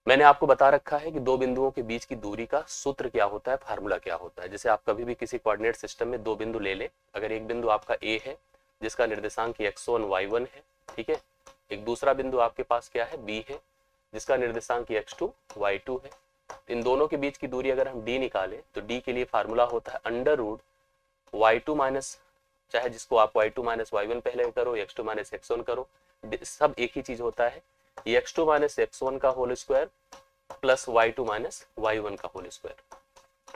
मैंने आपको बता रखा है कि दो बिंदुओं के बीच की दूरी का सूत्र क्या होता है, फार्मूला क्या होता है। जैसे आप कभी भी किसी कोऑर्डिनेट सिस्टम में दो बिंदु ले लें, अगर एक बिंदु आपका ए है जिसका निर्देशांक x1 y1 है, ठीक है, एक दूसरा बिंदु आपके पास क्या है, बी है, जिसका निर्देशांक x2 y2 है। इन दोनों के बीच की दूरी अगर हम d निकालें तो d के लिए फार्मूला होता है अंडर रूट y2 माइनस, चाहे जिसको आप y2 माइनस y1 पहले करो, x2 माइनस x1 करो, सब एक ही चीज होता है, x2 माइनस x1 का whole square plus y2 minus y1 का होल स्क्वायर।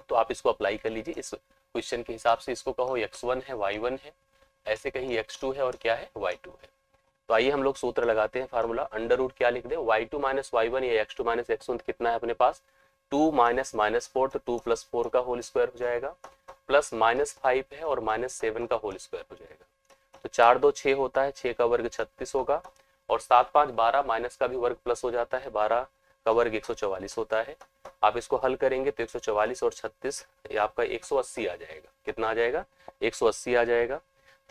तो आप इसको अप्लाई कर लीजिए इस क्वेश्चन के हिसाब से, इसको कहो x1 है y1 है, ऐसे कहीं x2 है और क्या है y2 है। तो आइए हम लोग सूत्र लगाते हैं, फार्मूला अंडर रूट क्या लिख दे, y2 माइनस y1 या x2 माइनस x1 कितना है अपने पास 2 माइनस माइनस 4, तो 2 प्लस 4 का होल स्क्वायर हो जाएगा, प्लस माइनस 5 है और माइनस 7 का होल स्क्वायर हो जाएगा। तो 4 2 6 होता है, 6 का वर्ग 36 होगा, और 7 5 12, माइनस का भी वर्ग प्लस हो जाता है, 12 का वर्ग 144 होता है। आप इसको हल करेंगे तो 144 और 36 ये आपका 180 आ जाएगा। कितना आ जाएगा, 180 आ जाएगा।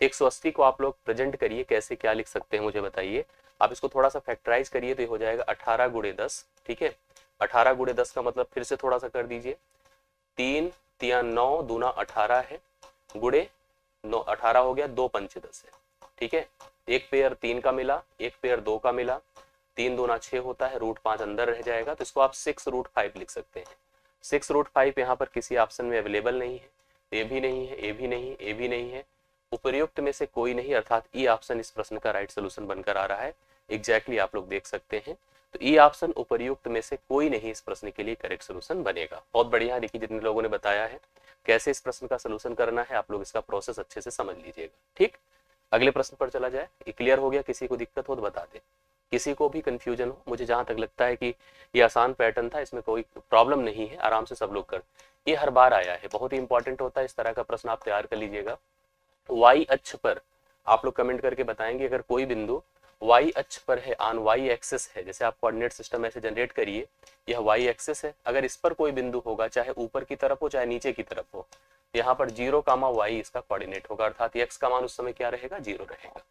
तो 180 को आप लोग प्रेजेंट करिए, कैसे क्या लिख सकते हैं मुझे बताइए। आप इसको थोड़ा सा फैक्टराइज करिए तो ये हो जाएगा 18 गुणे 10, ठीक है। 18 गुणे 10 का मतलब फिर से थोड़ा सा कर दीजिए, 3 तिया 9 दूना 18 है, गुणे 9 18 हो गया, 2 पंचे 10 है, ठीक है। एक पेयर 3 का मिला, एक पेयर 2 का मिला, 3 दूना 6 होता है, रूट 5 अंदर रह जाएगा, तो इसको आप 6 रूट 5 लिख सकते हैं। 6 रूट 5 यहाँ पर किसी ऑप्शन में अवेलेबल नहीं है, ए भी नहीं है, ए भी नहीं, ए भी नहीं है, उपर्युक्त में से कोई नहीं, अर्थात ई ऑप्शन इस प्रश्न का राइट सोल्यूशन बनकर आ रहा है। एग्जैक्टली आप लोग देख सकते हैं, तो ई ऑप्शन उपर्युक्त में से कोई नहीं इस प्रश्न के लिए करेक्ट सोल्यूशन बनेगा। बहुत बढ़िया, देखिए जितने लोगों ने बताया है कैसे इस प्रश्न का सोल्यूशन करना है, आप लोग इसका प्रोसेस अच्छे से समझ लीजिएगा, ठीक। अगले प्रश्न पर चला जाए। ये क्लियर हो गया, किसी को दिक्कत हो तो बता दे, किसी को भी कंफ्यूजन हो। मुझे जहां तक लगता है कि ये आसान पैटर्न था, इसमें कोई प्रॉब्लम नहीं है, आराम से सब लोग कर, ये हर बार आया है, बहुत ही इंपॉर्टेंट होता है, इस तरह का प्रश्न आप तैयार कर लीजिएगा। वाई अक्ष पर आप लोग कमेंट करके बताएंगे, अगर कोई बिंदु वाई अक्ष पर है, ऑन वाई एक्सिस है, जैसे आप कोऑर्डिनेट सिस्टम ऐसे जनरेट करिए, यह वाई एक्सिस है, अगर इस पर कोई बिंदु होगा, चाहे ऊपर की तरफ हो चाहे नीचे की तरफ हो, यहाँ पर 0 कामा वाई इसका कोऑर्डिनेट होगा, अर्थात एक्स का मान उस समय क्या रहेगा, 0 रहेगा।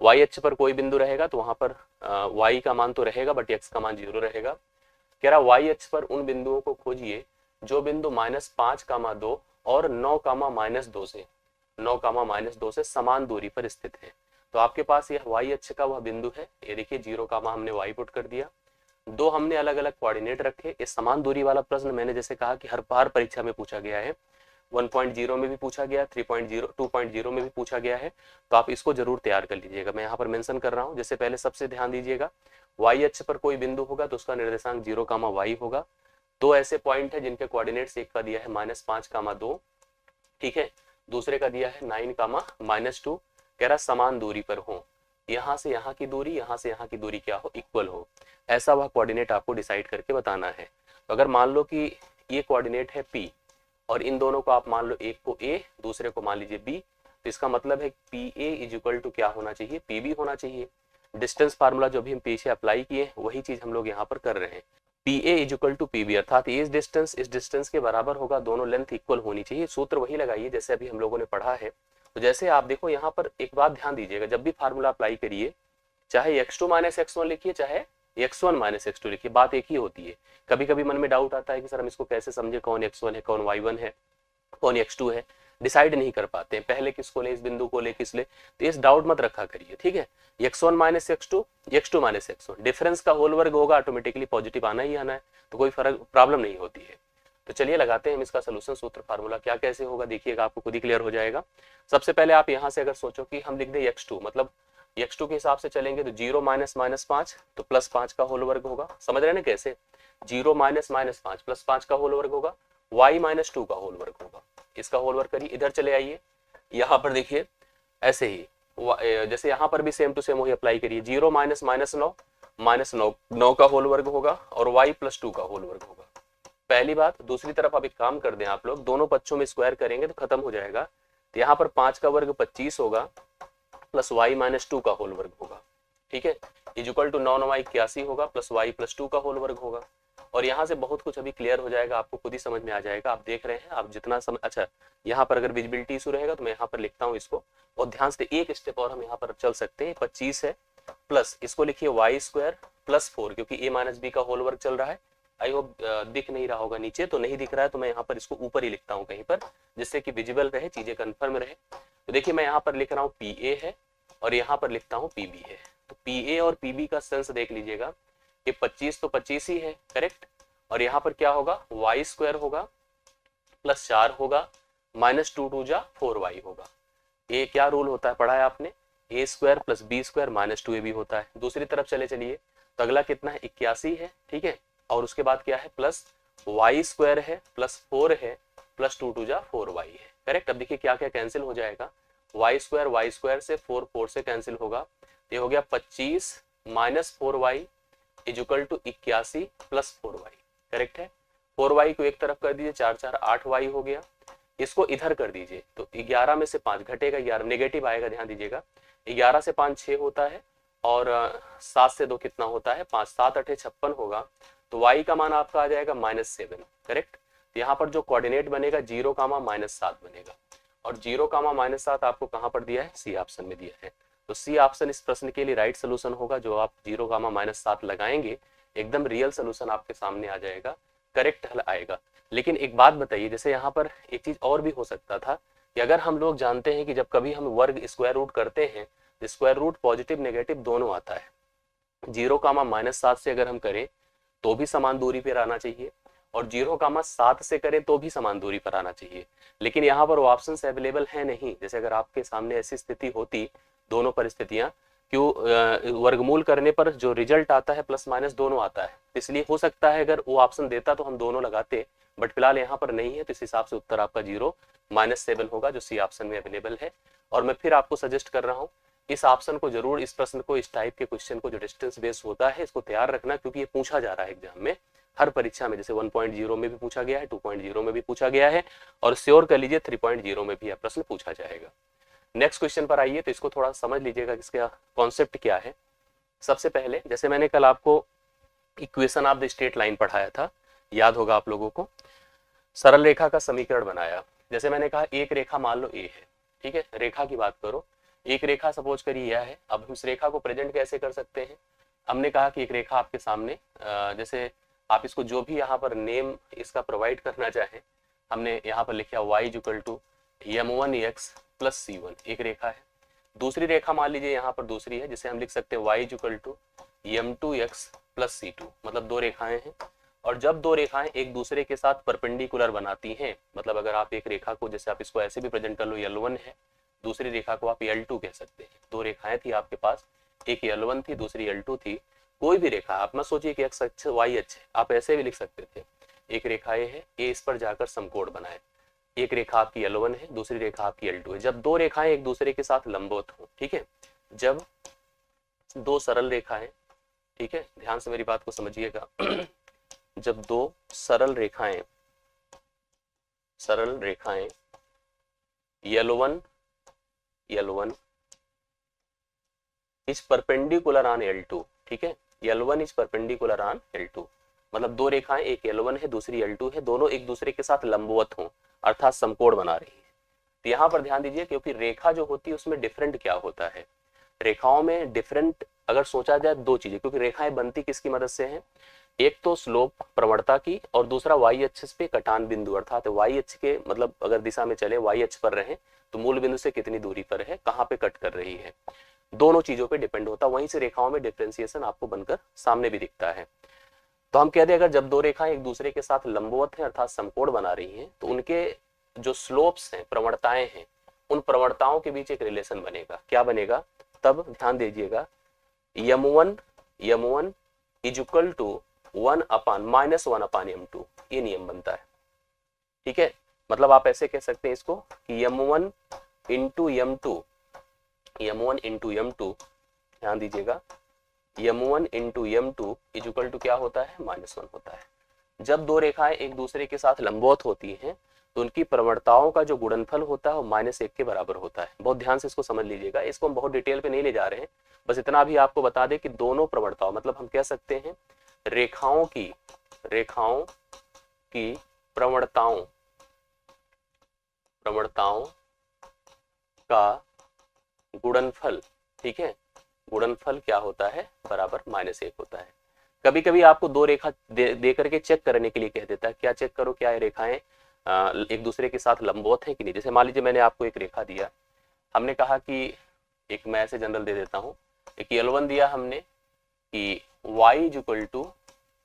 वाई अक्ष पर कोई बिंदु रहेगा तो वहां पर वाई का मान तो रहेगा बट एक्स का मान 0 रहेगा। कह रहा वाई अक्ष पर उन बिंदुओं को खोजिए जो बिंदु -5, 2 और 9, से 9, से समान दूरी पर स्थित है। तो आपके पास यह वाई अक्ष का वह बिंदु है, ये देखिए 0, हमने वाई पुट कर दिया, 2 हमने अलग अलग कोऑर्डिनेट रखे। इस समान दूरी वाला प्रश्न मैंने जैसे कहा कि हर बार परीक्षा में पूछा गया है, 1.0 में भी पूछा गया, 3.0 2.0 में भी पूछा गया है, तो आप इसको जरूर तैयार कर लीजिएगा। मैं यहाँ पर मेंशन कर रहा हूँ, जैसे पहले सबसे ध्यान दीजिएगा, वाई अक्ष पर कोई बिंदु होगा तो उसका निर्देशांक 0, वाई होगा। 2 ऐसे पॉइंट है जिनके कोऑर्डिनेट्स, एक का दिया है -5, 2, ठीक है, दूसरे का दिया है 9, -2। कह रहा समान दूरी पर हो, यहाँ से यहाँ की दूरी, यहाँ से यहाँ की दूरी क्या हो, इक्वल हो, ऐसा वह कोऑर्डिनेट आपको डिसाइड करके बताना है। तो अगर मान लो कि ये कोऑर्डिनेट है P और इन दोनों को आप मान लो, एक को A दूसरे को मान लीजिए B, तो इसका मतलब है PA इज इक्वल टू क्या होना चाहिए, PB होना चाहिए। डिस्टेंस फार्मूला जो भी हम पीछे अप्लाई किए वही चीज हम लोग यहाँ पर कर रहे हैं। PA is equal to PB, अर्थात इस डिस्टेंस के बराबर होगा, दोनों लेंथ इक्वल होनी चाहिए। सूत्र वही लगाइए जैसे अभी हम लोगों ने पढ़ा है। तो जैसे आप देखो यहाँ पर एक बात ध्यान दीजिएगा, जब भी फार्मूला अप्लाई करिए, चाहे x2 माइनस x1 लिखिए चाहे x1 माइनस x2 लिखिए, बात एक ही होती है। कभी कभी मन में डाउट आता है कि सर हम इसको कैसे समझे, कौन x1 है, कौन y1 है, कौन x2 है, डिसाइड नहीं कर पाते हैं, पहले किसको ले, इस बिंदु को ले किस ले, तो इस डाउट मत रखा करिए, ठीक है। x1 minus x2, x2 minus x1, difference का होल वर्ग होगा, ऑटोमेटिकली पॉजिटिव आना ही आना है, तो कोई फर्क प्रॉब्लम नहीं होती है। तो चलिए लगाते हैं हम इसका सोल्यूशन। सूत्र फार्मूला क्या कैसे होगा देखिएगा, आपको खुद ही क्लियर हो जाएगा। सबसे पहले आप यहाँ से अगर सोचो कि हम लिख दें x2, मतलब x2 के हिसाब से चलेंगे तो 0 -5 तो +5 का होल वर्ग होगा, समझ रहे हैं ना कैसे, 0 -5 +5 का होल वर्ग होगा, y -2 का होल वर्ग होगा, इसका होल वर्ग करिए। इधर चले आइए, यहाँ पर देखिए ऐसे ही जैसे यहाँ पर भी सेम टू सेम वही अप्लाई करिए, 0 -9 का होल वर्ग होगा और y +2 का होल वर्ग होगा, पहली बात। दूसरी तरफ अब एक काम कर दें आप लोग, दोनों पक्षों में स्क्वायर करेंगे तो खत्म हो जाएगा, तो यहाँ पर 5 का वर्ग 25 होगा प्लस y -2 का होल वर्ग होगा, ठीक है, इज इक्वल टू 9y 81 होगा प्लस y +2 का होल वर्ग होगा। और यहाँ से बहुत कुछ अभी क्लियर हो जाएगा, आपको खुद ही समझ में आ जाएगा, आप देख रहे हैं, आप जितना समझ, अच्छा यहाँ पर अगर विजिबिलिटी इशू रहेगा तो मैं यहाँ पर लिखता हूँ इसको, और ध्यान से एक स्टेप और हम यहाँ पर चल सकते हैं। 25 है, प्लस इसको लिखिए वाई स्क्वायर प्लस 4, क्योंकि ए माइनस बी का होल वर्क चल रहा है। आई होप दिख नहीं रहा होगा, नीचे तो नहीं दिख रहा है, तो मैं यहाँ पर इसको ऊपर ही लिखता हूँ कहीं पर, जिससे कि विजिबल रहे, चीजें कंफर्म रहे। तो देखिए मैं यहाँ पर लिख रहा हूँ पी ए है और यहाँ पर लिखता हूँ पी बी है। तो पी ए और पी बी का सेंस देख लीजिएगा कि 25 तो 25 ही है, करेक्ट। और यहाँ पर क्या होगा, वाई स्क्वायर होगा प्लस 4 होगा माइनस 2 2 जा 4y होगा। ए क्या रूल होता है, पढ़ा है आपने, A square plus B square minus 2ab भी होता है। दूसरी तरफ चले चलिए, तो अगला कितना है, 81 है, ठीक है। और उसके बाद क्या है, प्लस वाई स्क्वायर है प्लस 4 है प्लस 2 2 जा 4y है, करेक्ट। अब देखिए क्या क्या कैंसिल हो जाएगा, वाई स्क्वायर से 4 से कैंसिल होगा, ये हो गया 25 minus 4y is equal to 81 plus 4y, correct है। 4y को एक तरफ कर दीजिए, 4 4 8y हो गया। इसको इधर कर दीजिए तो 11 में से 5 घटेगा, 11 नेगेटिव आएगा, ध्यान दीजिएगा। 11 से 5 6 होता है और 7 से 2 कितना होता है, 5 7 8 56 होगा। तो y का मान आपका आ जाएगा -7, करेक्ट। तो यहाँ पर जो कोऑर्डिनेट बनेगा 0, -7 बनेगा, और 0, -7 आपको कहाँ पर दिया है, सी ऑप्शन में दिया है। तो सी ऑप्शन इस प्रश्न के लिए राइट सोल्यूशन होगा। जो आप 0, -7 लगाएंगे, एकदम रियल सोल्यूशन आपके सामने आ जाएगा, करेक्ट हल आएगा। लेकिन एक बात बताइए, जैसे यहाँ पर एक चीज और भी हो सकता था कि अगर हम लोग जानते हैं कि जब कभी हम वर्ग स्क्वायर रूट करते हैं, स्क्वायर रूट पॉजिटिव नेगेटिव दोनों आता है। 0, -7 से अगर हम करें तो भी समान दूरी पर आना चाहिए, और 0, 7 से करें तो भी समान दूरी पर आना चाहिए। लेकिन यहाँ पर वो ऑप्शन अवेलेबल है नहीं। जैसे अगर आपके सामने ऐसी स्थिति होती, दोनों परिस्थितियां, क्यों वर्गमूल करने पर जो रिजल्ट आता है प्लस माइनस दोनों आता है, इसलिए हो सकता है अगर वो ऑप्शन देता तो हम दोनों लगाते, बट फिलहाल यहाँ पर नहीं है, तो इस हिसाब से उत्तर आपका 0 -7 होगा, जो सी ऑप्शन में अवेलेबल है। और मैं फिर आपको सजेस्ट कर रहा हूँ, इस ऑप्शन को जरूर, इस प्रश्न को, इस टाइप के क्वेश्चन को जो डिस्टेंस बेस्ड होता है, इसको तैयार रखना, क्योंकि ये पूछा जा रहा है एग्जाम में, हर परीक्षा में। जैसे 1.0 में भी पूछा गया है, 2.0 में भी पूछा गया है, और श्योर कर लीजिए 3.0 में भी यह प्रश्न पूछा जाएगा। नेक्स्ट क्वेश्चन पर आइए, तो इसको थोड़ा समझ लीजिएगा कि इसका कॉन्सेप्ट क्या है। सबसे पहले, जैसे मैंने कल आपको equation of the straight line पढ़ाया था, याद होगा आप लोगों को, सरल रेखा का समीकरण बनाया। जैसे मैंने कहा एक रेखा मान लो ए है, ठीक है, रेखा की बात करो, एक रेखा सपोज करिए यह है। अब हम इस रेखा को प्रेजेंट कैसे कर सकते हैं, हमने कहा कि एक रेखा आपके सामने, जैसे आप इसको जो भी यहाँ पर नेम इसका प्रोवाइड करना चाहें, हमने यहाँ पर लिखा y equal to m1x plus c1, एक रेखा है। दूसरी रेखा मान लीजिए यहाँ पर दूसरी है, जिसे हम लिख सकते हैं y equal to m2x plus c2, मतलब दो रेखाएं हैं। और जब दो रेखाएं एक दूसरे के साथ परपेंडिकुलर बनाती हैं, मतलब अगर आप एक रेखा को, जैसे आप इसको ऐसे भी प्रेजेंट कर लो, L1 है, दूसरी रेखा को आप L2 कह सकते हैं। दो रेखाएं थी आपके पास, एक L1 थी, दूसरी L2 थी। कोई भी रेखा, आप मत सोचिए कि x अक्ष y अक्ष, आप ऐसे भी लिख सकते थे। एक रेखा ए है, ए इस पर जाकर समकोण बनाए, एक रेखा आपकी L1 है, दूसरी रेखा आपकी L2 है। जब दो रेखाएं एक दूसरे के साथ लंबवत हो, ठीक है, जब दो सरल रेखाएं, ठीक है, ध्यान से मेरी बात को समझिएगा जब दो सरल रेखाएं L1 is perpendicular on L2, ठीक है, L1 is perpendicular on L2, मतलब दो रेखाएं, एक L1 है, दूसरी L2 है, दोनों एक दूसरे के साथ लंबवत हों, अर्थात समकोण बना रही है। तो यहाँ पर ध्यान दीजिए, क्योंकि रेखा जो होती है उसमें डिफरेंट क्या होता है, रेखाओं में डिफरेंट अगर सोचा जाए दो चीजें, क्योंकि रेखाएं बनती किसकी मदद से हैं, एक तो स्लोप प्रवणता की, और दूसरा वाई अक्ष पे कटान बिंदु, अर्थात वाई अक्ष के, मतलब अगर दिशा में चले, वाई अक्ष पर रहे तो मूल बिंदु से कितनी दूरी पर है, कहाँ पे कट कर रही है, दोनों चीजों पे डिपेंड होता है। वहीं से रेखाओं में डिफरेंशिएशन आपको बनकर सामने भी दिखता है। तो हम कहते हैं अगर जब दो रेखाएं एक दूसरे के साथ लंबवत हैं, अर्थात समकोण बना रही हैं, तो उनके जो स्लोप्स हैं, प्रवणताएं हैं, उन प्रवणताओं के बीच एक रिलेशन बनेगा। क्या बनेगा, तब ध्यान दीजिएगा, m1 is equal to 1 upon -1/m2, ये नियम बनता है, ठीक है। मतलब आप ऐसे कह सकते हैं इसको कि m1 इंटू m2, ध्यान दीजिएगा, m1 into m2 is equal to क्या होता है, -1 होता है। जब दो रेखाएं एक दूसरे के साथ लंबवत होती हैं तो उनकी प्रवणताओं का जो गुणनफल होता है वो -1 के बराबर होता है। बहुत ध्यान से इसको समझ लीजिएगा, इसको हम बहुत डिटेल पे नहीं ले जा रहे हैं, बस इतना भी आपको बता दें कि दोनों प्रवणताओं, मतलब हम कह सकते हैं रेखाओं की प्रवणताओं का गुणनफल, ठीक है, गुणनफल क्या होता है, बराबर -1 होता है। कभी कभी आपको दो रेखा दे करके चेक करने के लिए कह देता है, क्या चेक करो क्या ये रेखाएं एक दूसरे के साथ लंबवत है कि नहीं। जैसे मान लीजिए मैंने आपको एक रेखा दिया, हमने कहा कि एक मैं ऐसे जनरल दे देता हूँ, एक L1 दिया हमने कि y is equal to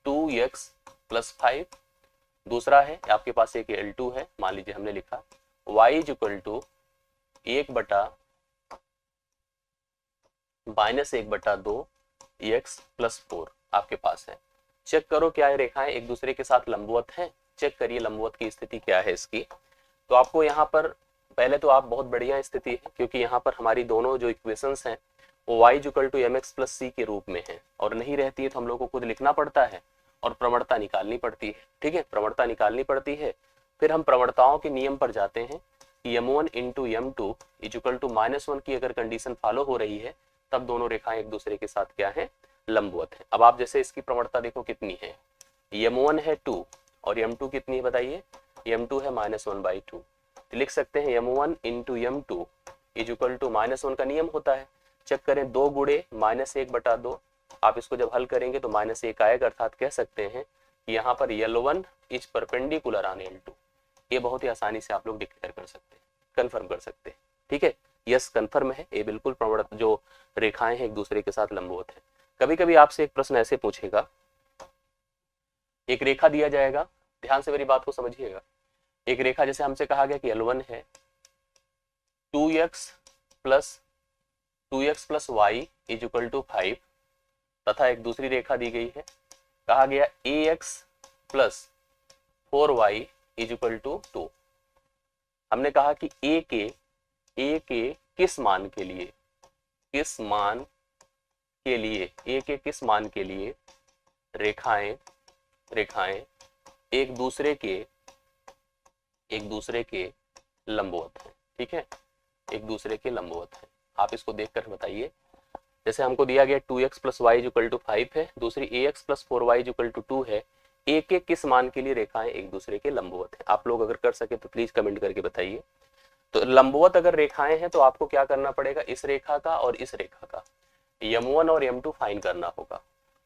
2x + 5, दूसरा है आपके पास एक L2 है, मान लीजिए हमने लिखा y is equal to 1/-2 x + 4 आपके पास है। चेक करो क्या ये रेखाएं एक दूसरे के साथ लंबवत हैं, चेक करिए लंबवत की स्थिति क्या है इसकी। तो आपको यहाँ पर पहले तो आप बहुत बढ़िया स्थिति है, क्योंकि यहाँ पर हमारी दोनों जो इक्वेशंस हैं वो y = mx + c के रूप में है, और नहीं रहती है तो हम लोग को खुद लिखना पड़ता है और प्रवणता निकालनी पड़ती है। ठीक है, प्रवणता निकालनी पड़ती है। फिर हम प्रवणताओं के नियम पर जाते हैं कि m1 × m2 = -1 की अगर कंडीशन फॉलो हो रही है तब दोनों रेखाएं एक दूसरे के साथ क्या है, लंबवत है। अब आप जैसे इसकी प्रवणता देखो कितनी है, m1 है 2 और m2 कितनी है बताइए, m2 है -1/2। तो लिख सकते हैं m1 × m2 = -1 का नियम होता है। चेक करें 2 गुणे -1/2, आप इसको जब हल करेंगे तो -1 आएगा, अर्थात कह सकते हैं कि यहाँ पर L1 is perpendicular on L2। ये बहुत ही आसानी से आप लोग डिक्लेयर कर सकते हैं, कंफर्म कर सकते हैं। ठीक है, यस कंफर्म है, ये बिल्कुल प्रवणता जो रेखाएं हैं एक दूसरे के साथ लंबवत है। कभी कभी आपसे एक प्रश्न ऐसे पूछेगा, एक रेखा दिया जाएगा, ध्यान से मेरी बात को समझिएगा। एक रेखा जैसे हमसे कहा गया कि L1 है 2x + y = 5, तथा एक दूसरी रेखा दी गई है, कहा गया ax + 4y = 2। हमने कहा कि a के किस मान के लिए, a के किस मान के लिए रेखाएं एक दूसरे के लंबवत है। ठीक है, एक दूसरे के लंबवत है। आप इसको देखकर बताइए, जैसे हमको दिया गया 2x + y = 5 है, दूसरी ax + 4y = 2 है। a के किस मान के लिए रेखाएं एक दूसरे के लंबवत है? आप लोग अगर कर सके तो प्लीज कमेंट करके बताइए। तो लंबवत अगर रेखाएं हैं तो आपको क्या करना पड़ेगा, इस रेखा का और इस रेखा का m1 और m2 फाइंड करना होगा।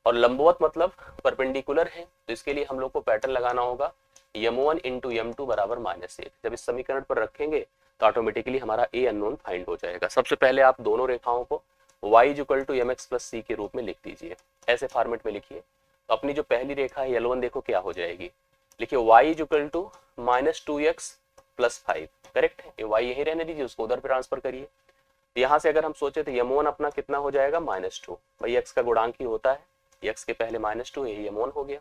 और लंबवत मतलब परपेंडिकुलर है, तो इसके लिए हम लोग को पैटर्न लगाना होगा m1 × m2 = -1। जब इस समीकरण पर रखेंगे तो ऑटोमेटिकली हमारा a अननोन फाइंड हो जाएगा। सबसे पहले आप दोनों रेखाओं को y = mx + c के रूप में लिख दीजिए, ऐसे फॉर्मेट में लिखिए। तो अपनी जो पहली रेखा है L1 देखो क्या हो जाएगी, लिखिए y = -2x + 5, करेक्ट है, ये y यही रहने दीजिए, उसको उधर पे ट्रांसफर करिए। यहाँ से अगर हम सोचे तो m1 अपना कितना हो जाएगा, -2, भाई x का गुणांक ही होता है, x के पहले -2, यही m1 हो गया।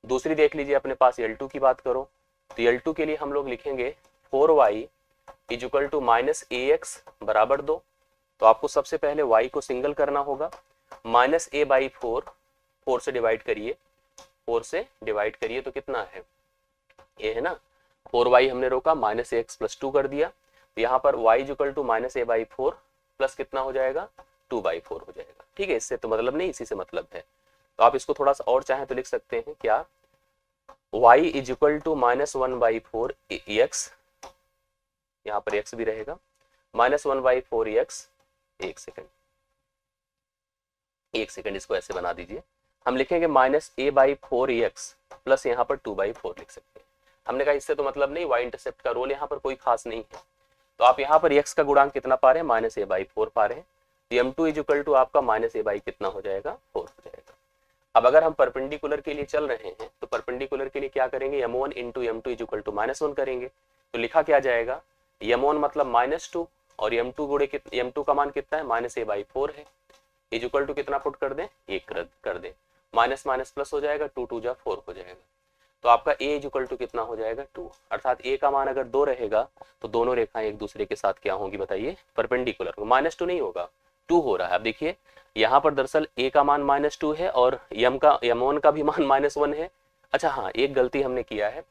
दूसरी देख लीजिए, अपने पास L2 की बात करो तो L2 के लिए हम लोग लिखेंगे 4y = -ax = 2। तो आपको सबसे पहले y को सिंगल करना होगा, -a/4, 4 से डिवाइड करिए, 4 से डिवाइड करिए तो कितना है, ये है ना, 4y हमने रोका, -ax + 2 कर दिया। तो यहाँ पर y = -a/4 प्लस कितना हो जाएगा, 2/4 हो जाएगा। ठीक है, इससे तो मतलब नहीं, इसी से मतलब है। तो आप इसको थोड़ा सा और चाहें तो लिख सकते हैं क्या, y = -1/4 x, यहाँ पर x भी रहेगा, -1/4 x, एक सेकंड इसको ऐसे बना दीजिए, हम लिखेंगे -a/4 x प्लस यहाँ पर 2/4 लिख सकते हैं। हमने कहा इससे तो मतलब नहीं, y इंटरसेप्ट का रोल यहाँ पर कोई खास नहीं है। तो आप यहाँ पर x का गुणांक कितना पा रहे हैं, -a/4 पा रहे हैं। m2 = आपका -a/ कितना हो जाएगा, 4 हो जाएगा। अब अगर हम परपेंडिकुलर के लिए चल रहे हैं तो परपेंडिकुलर के लिए क्या करेंगे, m1 × m2 = -1 करेंगे। तो लिखा क्या जाएगा, m1 मतलब -2 और m2 का मान कितना है, -a/4 है, इक्वल टू कितना पुट कर दें, 1 कर दें, माइनस माइनस प्लस हो जाएगा, 2 2 जा 4 हो जाएगा। तो आपका a इक्वल टू कितना हो जाएगा, 2। अर्थात a का मान अगर 2 रहेगा तो दोनों रेखाएं एक दूसरे के साथ क्या होंगी बताइए, परपेंडिकुलर। -2 नहीं होगा, 2 हो रहा है। अब देखिए यहाँ पर दरअसल a का मान -2 है और m1 का भी मान -1 है। अच्छा हाँ, एक गलती हमने किया है,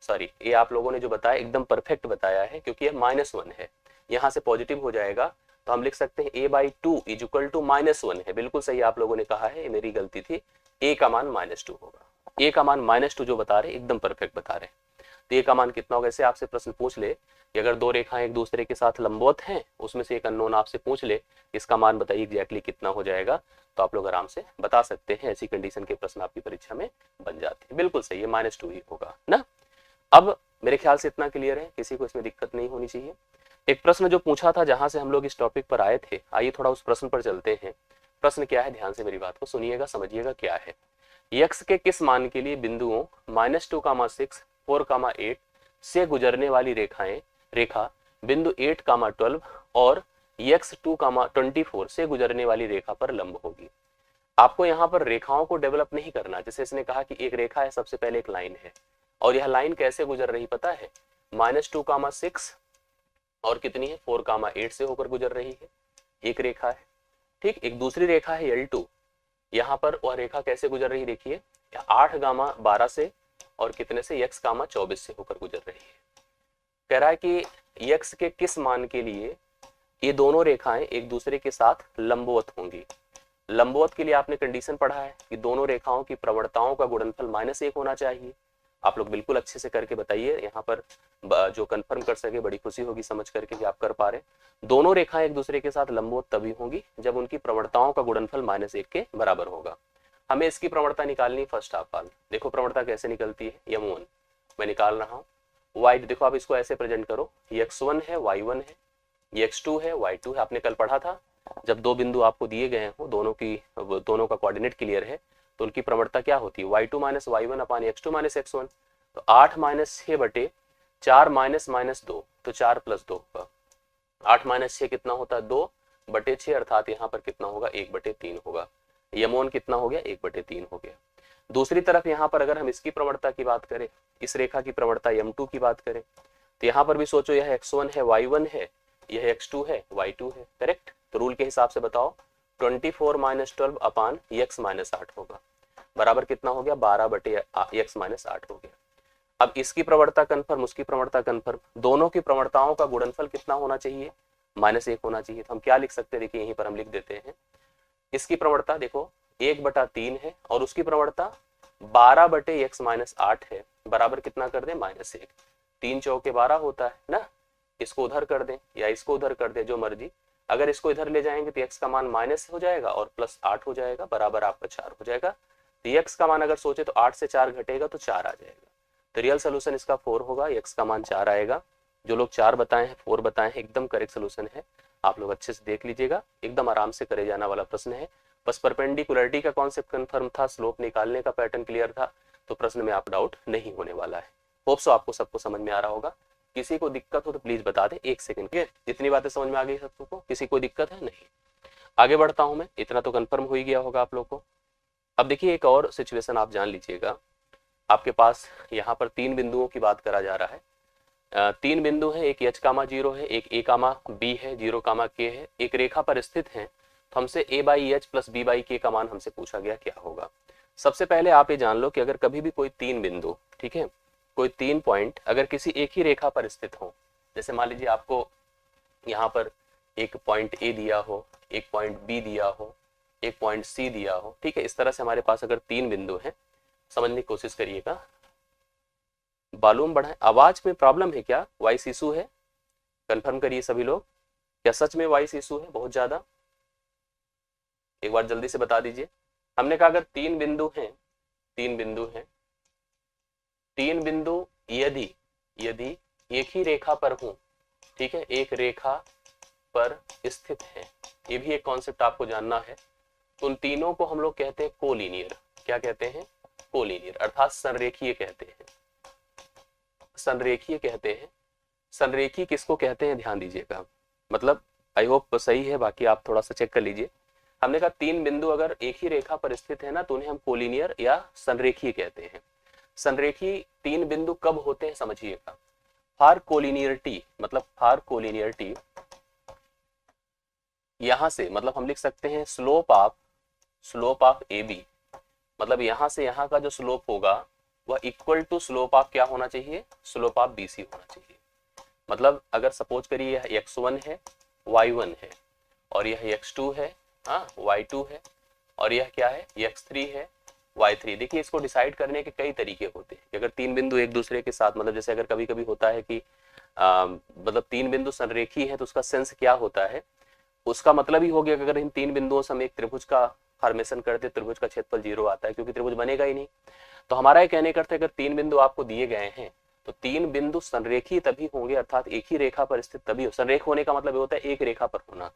सॉरी, ये आप लोगों ने जो बताया एकदम परफेक्ट बताया है, क्योंकि ये -1 है, यहाँ से पॉजिटिव हो जाएगा तो हम लिख सकते हैं a/2 इक्वल टू -1 है। बिल्कुल सही आप लोगों ने कहा है, ये मेरी गलती थी, a का मान -2 होगा। a का मान -2 जो बता रहे एकदम परफेक्ट बता रहे। तो ये का मान कितना होगा। ऐसे आपसे प्रश्न पूछ ले कि अगर दो रेखाएं एक दूसरे के साथ लंबवत हैं, उसमें से एक अननोन आपसे पूछ ले इसका मान बताइए एग्जैक्टली कितना हो जाएगा, तो आप लोग आराम से बता सकते हैं। ऐसी कंडीशन के प्रश्न आपकी परीक्षा में बन जाते हैं। बिल्कुल सही है, -2 ही होगा ना। अब मेरे ख्याल से इतना क्लियर है, किसी को इसमें दिक्कत नहीं होनी चाहिए। एक प्रश्न जो पूछा था जहां से हम लोग इस टॉपिक पर आए थे, आइए थोड़ा उस प्रश्न पर चलते हैं। प्रश्न क्या है, ध्यान से मेरी बात को सुनिएगा, समझिएगा क्या है। x के किस मान के लिए बिंदुओं -2, 6, 4, 8 से गुजरने वाली रेखा बिंदु 8, 12 और x2, 24 से गुजरने वाली रेखा पर लंब होगी। आपको यहाँ पर रेखाओं को डेवलप नहीं करना। जैसे इसने कहा कि एक रेखा है, सबसे पहले एक लाइन है, और यह लाइन कैसे गुजर रही पता है, -2, 6 और कितनी है 4, 8 से होकर गुजर रही है, एक रेखा है। ठीक, एक दूसरी रेखा है L2, यहाँ पर वह रेखा कैसे गुजर रही देखिए, 8, 12 से और कितने से x, 24 से होकर गुजर रही है। कह रहा है कि x के किस मान के लिए ये दोनों रेखाएं एक दूसरे के साथ लंबवत होंगी। लंबवत के लिए आपने कंडीशन पढ़ा है कि दोनों रेखाओं की प्रवणताओं का गुणनफल -1 होना चाहिए। आप लोग बिल्कुल अच्छे से करके बताइए, यहाँ पर जो कंफर्म कर सके बड़ी खुशी होगी समझ करके कि आप कर पा रहे। दोनों रेखाएं एक दूसरे के साथ लंबवत तभी होंगी जब उनकी प्रवणताओं का गुणनफल -1 के बराबर होगा। हमें इसकी प्रवणता निकालनी फर्स्ट हाफ वाल। देखो प्रवणता कैसे निकलती है, M1 मैं निकाल रहा हूँ। y देखो आप इसको ऐसे प्रेजेंट करो, x1 है, y1 है, x2 है, y2 है। आपने कल पढ़ा था जब दो बिंदु आपको दिए गए हो, दोनों का कोऑर्डिनेट क्लियर है, तो उनकी प्रवणता क्या होती है, y2 - y1 अपान x2 - x1। तो 8 - 6 बटे 4 - 2, तो 4 + 2 होगा। 8 - 6 कितना होता है, 2 बटे 6, अर्थात यहाँ पर कितना होगा, 1/3 होगा। यमोन कितना हो गया, 1/3 हो गया। दूसरी तरफ यहाँ पर अगर हम इसकी प्रवणता की बात करें, इस रेखा की प्रवणता M2 की बात करें, तो यहाँ पर भी सोचो यह x1 है, y1 है, यह x2 है, y2 है, करेक्ट। तो रूल के हिसाब से बताओ 24 - 12 अपान x - 8 होगा, बराबर कितना हो गया, 12/x - 8 हो गया। अब इसकी प्रवणता कन्फर्म, उसकी प्रवणता कन्फर्म, दोनों की प्रवणताओं का गुणनफल कितना होना चाहिए, -1 होना चाहिए। तो हम क्या लिख सकते हैं, देखिए यहीं पर हम लिख देते हैं। इसकी प्रवणता देखो 1/3 है और उसकी प्रवणता 12/x - 8 है, बराबर कितना कर दें, -1। 3 चौके 12 होता है ना, इसको उधर कर दें या इसको उधर कर दें, जो मर्जी। अगर इसको इधर ले जाएंगे तो x का मान माइनस हो जाएगा और +8 हो जाएगा, बराबर आपका 4 हो जाएगा। तो x का मान अगर सोचे तो 8 से 4 घटेगा तो 4 आ जाएगा। तो रियल सोल्यूशन इसका 4 होगा, x का मान 4 आएगा। जो लोग 4 बताए हैं, 4 बताए हैं, एकदम करेक्ट सोल्यूशन है। आप लोग अच्छे से देख लीजिएगा, एकदम आराम से करे जाना वाला प्रश्न है। बस परपेंडिकुलरिटी का कॉन्सेप्ट कंफर्म था, स्लोप निकालने का पैटर्न क्लियर था, तो प्रश्न में आप डाउट नहीं होने वाला है। होप सो आपको सबको समझ में आ रहा होगा। किसी को दिक्कत हो तो प्लीज बता दे, 1 सेकंड के। जितनी बातें समझ में आ गई सबको, किसी को दिक्कत है नहीं? आगे बढ़ता हूं मैं, इतना तो कंफर्म हो ही गया होगा आप लोग को। अब देखिए एक और सिचुएशन आप जान लीजिएगा। आपके पास यहाँ पर 3 बिंदुओं की बात करा जा रहा है। 3 बिंदु है, एक h, 0 है, एक a, b है, 0, k है, एक रेखा पर स्थित है। तो हमसे a/h + b/k का मान हमसे पूछा गया क्या होगा। सबसे पहले आप ये जान लो कि अगर कभी भी कोई 3 बिंदु, ठीक है, कोई 3 पॉइंट अगर किसी एक ही रेखा पर स्थित हो, जैसे मान लीजिए आपको यहाँ पर एक पॉइंट ए दिया हो, एक पॉइंट बी दिया हो, एक पॉइंट सी दिया हो, ठीक है, इस तरह से हमारे पास अगर 3 बिंदु हैं, समझने की कोशिश करिएगा। वॉल्यूम बढ़ाएं, आवाज में प्रॉब्लम है क्या, वॉइस इशू है, कंफर्म करिए सभी लोग, क्या सच में वॉइस इशू है बहुत ज्यादा, एक बार जल्दी से बता दीजिए। हमने कहा अगर 3 बिंदु हैं, 3 बिंदु हैं, 3 बिंदु यदि एक ही रेखा पर हूं, ठीक है, एक रेखा पर स्थित है, ये भी एक कॉन्सेप्ट आपको जानना है। तो उन तीनों को हम लोग कहते हैं कोलिनियर। क्या कहते हैं, कोलिनियर, अर्थात संरेखीय कहते हैं, संरेखीय कहते हैं। संरेखीय किसको कहते हैं ध्यान दीजिएगा, मतलब आई होप सही है, बाकी आप थोड़ा सा चेक कर लीजिए। हमने कहा 3 बिंदु अगर एक ही रेखा पर स्थित है ना, तो उन्हें हम कोलिनियर या संरेखीय कहते हैं। संरेखीय 3 बिंदु कब होते हैं समझिएगा, फॉर कोलिनियरिटी, मतलब फॉर कोलिनियरिटी यहां से, मतलब हम लिख सकते हैं स्लोप ऑफ ए बी, मतलब यहां से यहां का जो स्लोप होगा वह इक्वल टू स्लोप ऑफ क्या होना चाहिए, स्लोप ऑफ BC होना चाहिए। मतलब अगर सपोज करिए यह x1 है, y1 है, और यह x2 है, हाँ y2 है, और यह क्या है x3 है, y3। देखिए इसको डिसाइड करने के कई तरीके होते हैं कि अगर तीन बिंदु एक दूसरे के साथ, मतलब जैसे अगर कभी कभी होता है कि मतलब तीन बिंदु संरेखी है तो उसका सेंस क्या होता है, उसका मतलब ही हो गया कि अगर इन तीन बिंदुओं से हम एक त्रिभुज का फॉर्मेशन करते, त्रिभुज का क्षेत्रफल 0 आता है, क्योंकि त्रिभुज बनेगा ही नहीं। तो हमारा ये कहने का अर्थ है अगर तीन बिंदु आपको दिए गए हैं तो तीन बिंदु संरेखी तभी होंगे, अर्थात एक ही रेखा पर स्थित तभी हो। संरेख होने का मतलब होता है एक रेखा पर होना,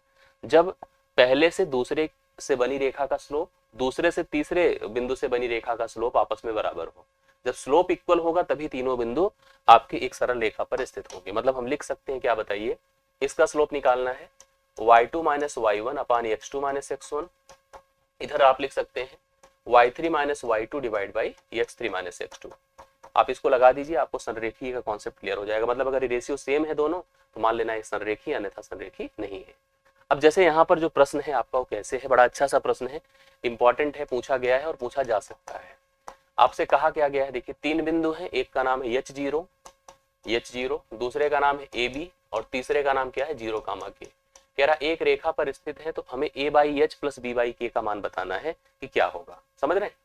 जब पहले से दूसरे से बनी रेखा का स्लोप दूसरे से तीसरे बिंदु से बनी रेखा का स्लोप आपस में बराबर हो। जब स्लोप इक्वल होगा तभी तीनों बिंदु आपके एक सरल रेखा पर स्थित होंगे। मतलब हम लिख सकते हैं क्या, बताइए, इसका स्लोप निकालना है y2 माइनस y1 अपान x2 माइनस x1। इधर आप लिख सकते हैं y3 minus y2 divide by x3 minus x2। आप इसको लगा दीजिए, आपको संरेखी का कॉन्सेप्ट क्लियर हो जाएगा। मतलब अगर रेशियो सेम है दोनों तो मान लेना है संरेखी, अन्यथा संरेखी नहीं है। अब जैसे यहाँ पर जो प्रश्न है आपका वो कैसे है, बड़ा अच्छा सा प्रश्न है, इंपॉर्टेंट है, पूछा गया है और पूछा जा सकता है। आपसे कहा क्या गया है, देखिए तीन बिंदु हैं, एक का नाम है h0, दूसरे का नाम है ab और तीसरे का नाम क्या है 0, k। कह रहा एक रेखा पर स्थित है तो हमें a by H plus b by के का मान बताना है कि क्या होगा। समझ रहे हैं?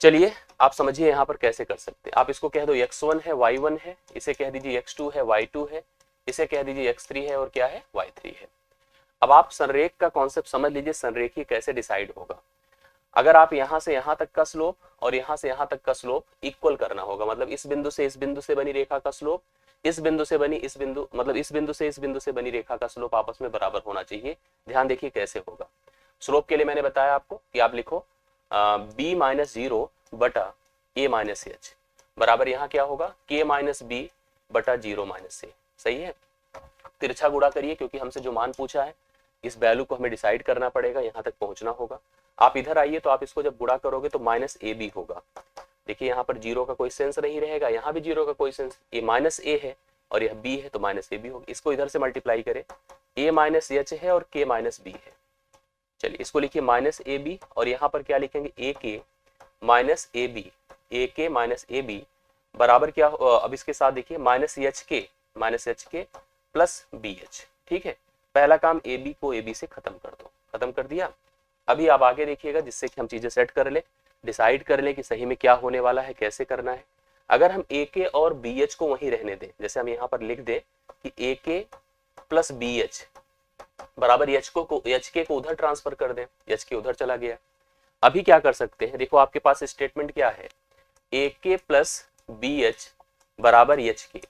चलिए आप समझिए यहाँ पर कैसे कर सकते हैं। आप इसको कह दो x1 है y1 है, इसे कह दीजिए x2 है y2 है, इसे कह दीजिए x3 है और क्या है y3 है। अब आप संरेख का कॉन्सेप्ट समझ लीजिए, संरेखी कैसे डिसाइड होगा। अगर आप यहां से यहां तक का स्लोप और यहां से यहां तक का स्लोप इक्वल करना होगा, मतलब इस बिंदु से बनी रेखा का स्लोप इस बिंदु से बनी इस बिंदु, मतलब इस बिंदु से बनी रेखा का स्लोप आपस में बराबर होना चाहिए। ध्यान देखिए कैसे होगा। स्लोप के लिए मैंने बताया आपको कि आप लिखो b माइनस 0 बटा a माइनस एच बराबर यहाँ क्या होगा k माइनस बी बटा 0 माइनस ए। सही है? तिरछा गुणा करिए क्योंकि हमसे जो मान पूछा है इस वैल्यू को हमें डिसाइड करना पड़ेगा, यहाँ तक पहुंचना होगा। आप इधर आइए तो आप इसको जब गुणा करोगे तो माइनस ए बी होगा। देखिए यहाँ पर 0 का कोई सेंस नहीं रहेगा, यहाँ भी 0 का कोई सेंस, ये माइनस ए है और यह बी है तो माइनस ए बी होगा। इसको इधर से मल्टीप्लाई करें, ए माइनस एच है और के माइनस बी है। चलिए इसको लिखिए माइनस ए बी और यहाँ पर क्या लिखेंगे ए के माइनस ए बी, ए के माइनस ए बी बराबर क्या, अब इसके साथ देखिए माइनस एच के प्लस बी एच। ठीक है, पहला काम ए बी को ए बी से खत्म कर दो, खत्म कर दिया। अभी आप आगे देखिएगा जिससे कि हम चीजें सेट कर ले, डिसाइड कर ले कि सही में क्या होने वाला है, कैसे करना है। अगर हम ए के और बी एच को वहीं रहने दें, जैसे हम यहाँ पर लिख दें कि ए के प्लस बी एच बराबर एच के को उधर ट्रांसफर कर दें, एच के उधर चला गया। अभी क्या कर सकते हैं, देखो आपके पास स्टेटमेंट क्या है, ए के प्लस बी एच बराबर एच के।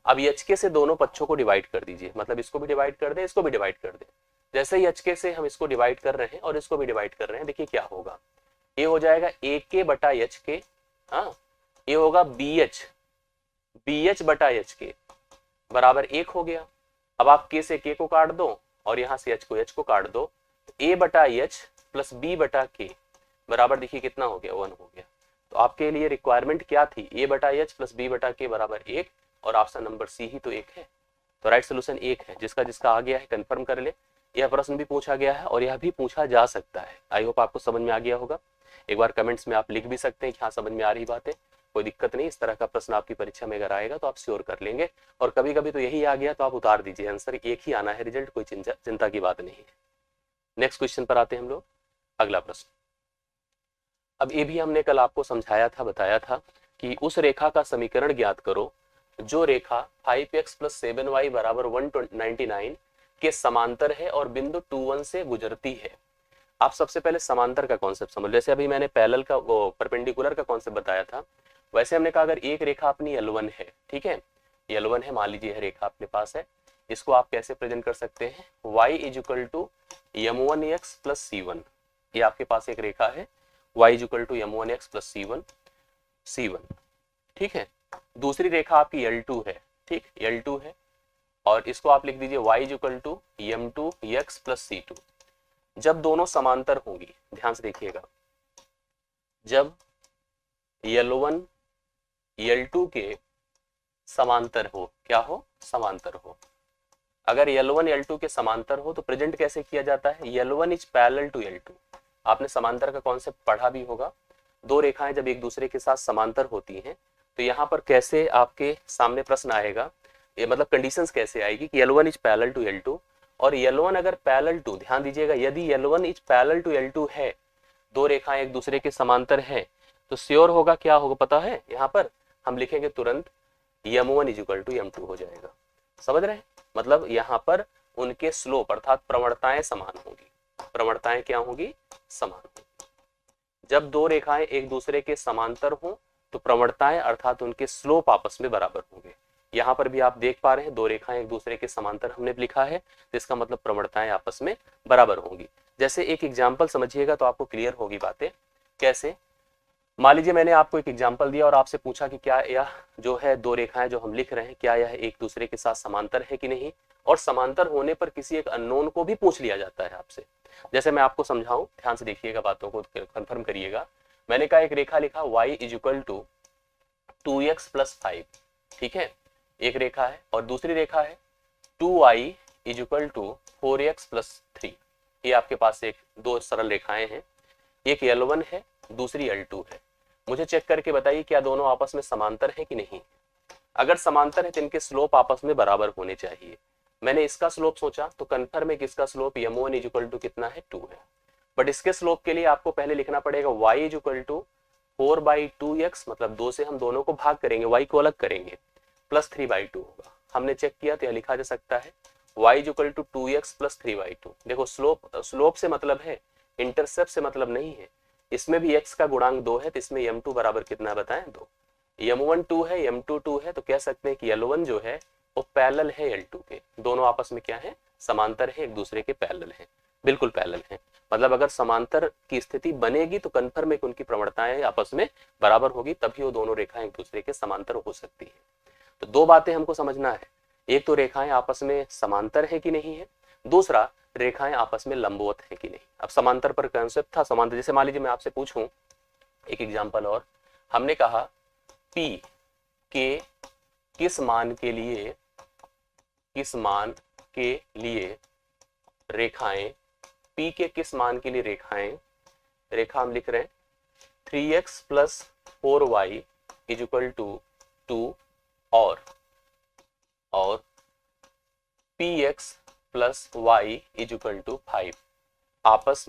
अब एच के से दोनों पक्षों को डिवाइड कर दीजिए, मतलब इसको भी डिवाइड कर दे, इसको भी डिवाइड कर दे। जैसे ही एच के से हम इसको डिवाइड कर रहे हैं और इसको भी डिवाइड कर रहे हैं, देखिए क्या होगा, ये हो जाएगा ए के बटा एच के, हाँ ये होगा बी एच बटा एच के बराबर 1 हो गया। अब आप के से के को काट दो और यहाँ से एच को काट दो, ए बटा एच प्लस बी बटा के बराबर देखिए कितना हो गया 1 हो गया। तो आपके लिए रिक्वायरमेंट क्या थी, ए बटा एच प्लस बी बटा के बराबर 1 और ऑप्शन नंबर सी ही तो 1 है। तो राइट सोल्यूशन 1 है। जिसका जिसका आ गया है कंफर्म कर ले। यह प्रश्न भी पूछा गया है और यह भी पूछा जा सकता है। आई होप आपको समझ में आ गया होगा। एक बार कमेंट्स में आप लिख भी सकते हैं कि हाँ समझ में आ रही बात है, कोई दिक्कत नहीं। इस तरह का प्रश्न आपकी परीक्षा में अगर आएगा तो आप श्योर कर लेंगे, और कभी कभी तो यही आ गया तो आप उतार दीजिए, आंसर एक ही आना है, रिजल्ट कोई चिंता की बात नहीं है। नेक्स्ट क्वेश्चन पर आते हैं हम लोग। अगला प्रश्न, अब ये भी हमने कल आपको समझाया था, बताया था कि उस रेखा का समीकरण ज्ञात करो जो रेखा 5x + 7y बराबर 199 के समांतर है और बिंदु 2 1 से गुजरती है। आप सबसे पहले समांतर का कॉन्सेप्ट समझ। जैसे अभी मैंने पैरेलल का वो परपेंडिकुलर का कॉन्सेप्ट बताया था, वैसे हमने कहा अगर एक रेखा अपनी L1 है, ठीक है, L1 है, मान लीजिए यह रेखा अपने पास है, इसको आप कैसे प्रेजेंट कर सकते हैं, y = m1x + c1। ये आपके पास एक रेखा है y = m1x + c1, ठीक है। दूसरी रेखा आपकी L2 है, ठीक, L2 है, और इसको आप लिख दीजिए y = m2x + c2। जब दोनों समांतर होंगी, ध्यान से देखिएगा, जब L1 L2 के समांतर हो, क्या हो, समांतर हो। अगर L1 L2 के समांतर हो तो प्रेजेंट कैसे किया जाता है, L1 = पैरेलल टू L2। आपने समांतर का कॉन्सेप्ट पढ़ा भी होगा। दो रेखाएं जब एक दूसरे के साथ समांतर होती हैं तो यहाँ पर कैसे आपके सामने प्रश्न आएगा, ये मतलब कंडीशंस कैसे आएगी कि L1 = पैरेलल टू L2 और L1 अगर पैरेलल टू, ध्यान दीजिएगा, यदि L1 = पैरेलल टू L2 है दो रेखाएं एक दूसरे के समांतर हैं तो श्योर होगा क्या होगा पता है, यहाँ पर हम लिखेंगे तुरंत m1 इक्वल टू m2 हो जाएगा। समझ रहे हैं, मतलब यहाँ पर उनके स्लोप अर्थात प्रवणताएं समान होगी। प्रवणताएं क्या होगी, समान होगी। जब दो रेखाएं एक दूसरे के समांतर हों तो प्रवणताएं अर्थात उनके स्लोप आपस में बराबर होंगे। यहाँ पर भी आप देख पा रहे हैं दो रेखाएं एक दूसरे के समांतर हमने लिखा है, तो इसका मतलब प्रवणताएं आपस में बराबर होंगी। जैसे एक एग्जाम्पल समझिएगा तो आपको क्लियर होगी बातें। कैसे, मान लीजिए मैंने आपको एक एग्जाम्पल दिया और आपसे पूछा कि क्या यह जो है दो रेखाएं जो हम लिख रहे हैं क्या यह एक दूसरे के साथ समांतर है कि नहीं, और समांतर होने पर किसी एक अननोन को भी पूछ लिया जाता है आपसे। जैसे मैं आपको समझाऊं, ध्यान से देखिएगा, बातों को कंफर्म करिएगा। मैंने कहा एक रेखा लिखा y equal to 2x plus 5, ठीक है, एक रेखा है, और दूसरी रेखा है 2y equal to 4x plus 3। ये आपके पास एक दो सरल रेखाएं हैं, एक L1 है दूसरी L2 है। मुझे चेक करके बताइए क्या दोनों आपस में समांतर है कि नहीं। अगर समांतर है तो इनके स्लोप आपस में बराबर होने चाहिए। मैंने इसका स्लोप सोचा तो कन्फर्म है कि इसका स्लोप m1 इक्वल टू कितना है, 2 है। बट इसके स्लोप के लिए आपको पहले लिखना पड़ेगा y इक्वल टू 4/2x, मतलब 2 से हम दोनों को भाग करेंगे, y को अलग करेंगे, प्लस 3/2 होगा। हमने चेक किया तो यह लिखा जा सकता है y equal to 2x plus 3/2। देखो स्लोप से मतलब है, इंटरसेप्ट से मतलब नहीं है। इसमें भी x का गुणांक 2 है तो इसमें m2 बराबर कितना बताएं, 2। m1 2 है, m2 2 है, तो कह सकते हैं कि L1 जो है वो पैरेलल है L2 के। दोनों आपस में क्या है, समांतर है, एक दूसरे के पैरेलल है, बिल्कुल पैरेलल है। मतलब अगर समांतर की स्थिति बनेगी तो कन्फर्म है कि उनकी प्रवणताएं आपस में बराबर होगी, तभी वो दोनों रेखाएं एक दूसरे के समांतर हो सकती है। तो दो बातें हमको समझना है, एक तो रेखाएं आपस में समांतर है कि नहीं है, दूसरा रेखाएं आपस में लंबवत है कि नहीं। अब समांतर पर कंसेप्ट था, समांतर जैसे मान लीजिए मैं आपसे पूछूं एक एग्जांपल, और हमने कहा P के किस मान के लिए रेखाएं, P के किस मान के लिए रेखा हम लिख रहे हैं 3x plus 4y equal to 2 और px plus y equal to 5 आपस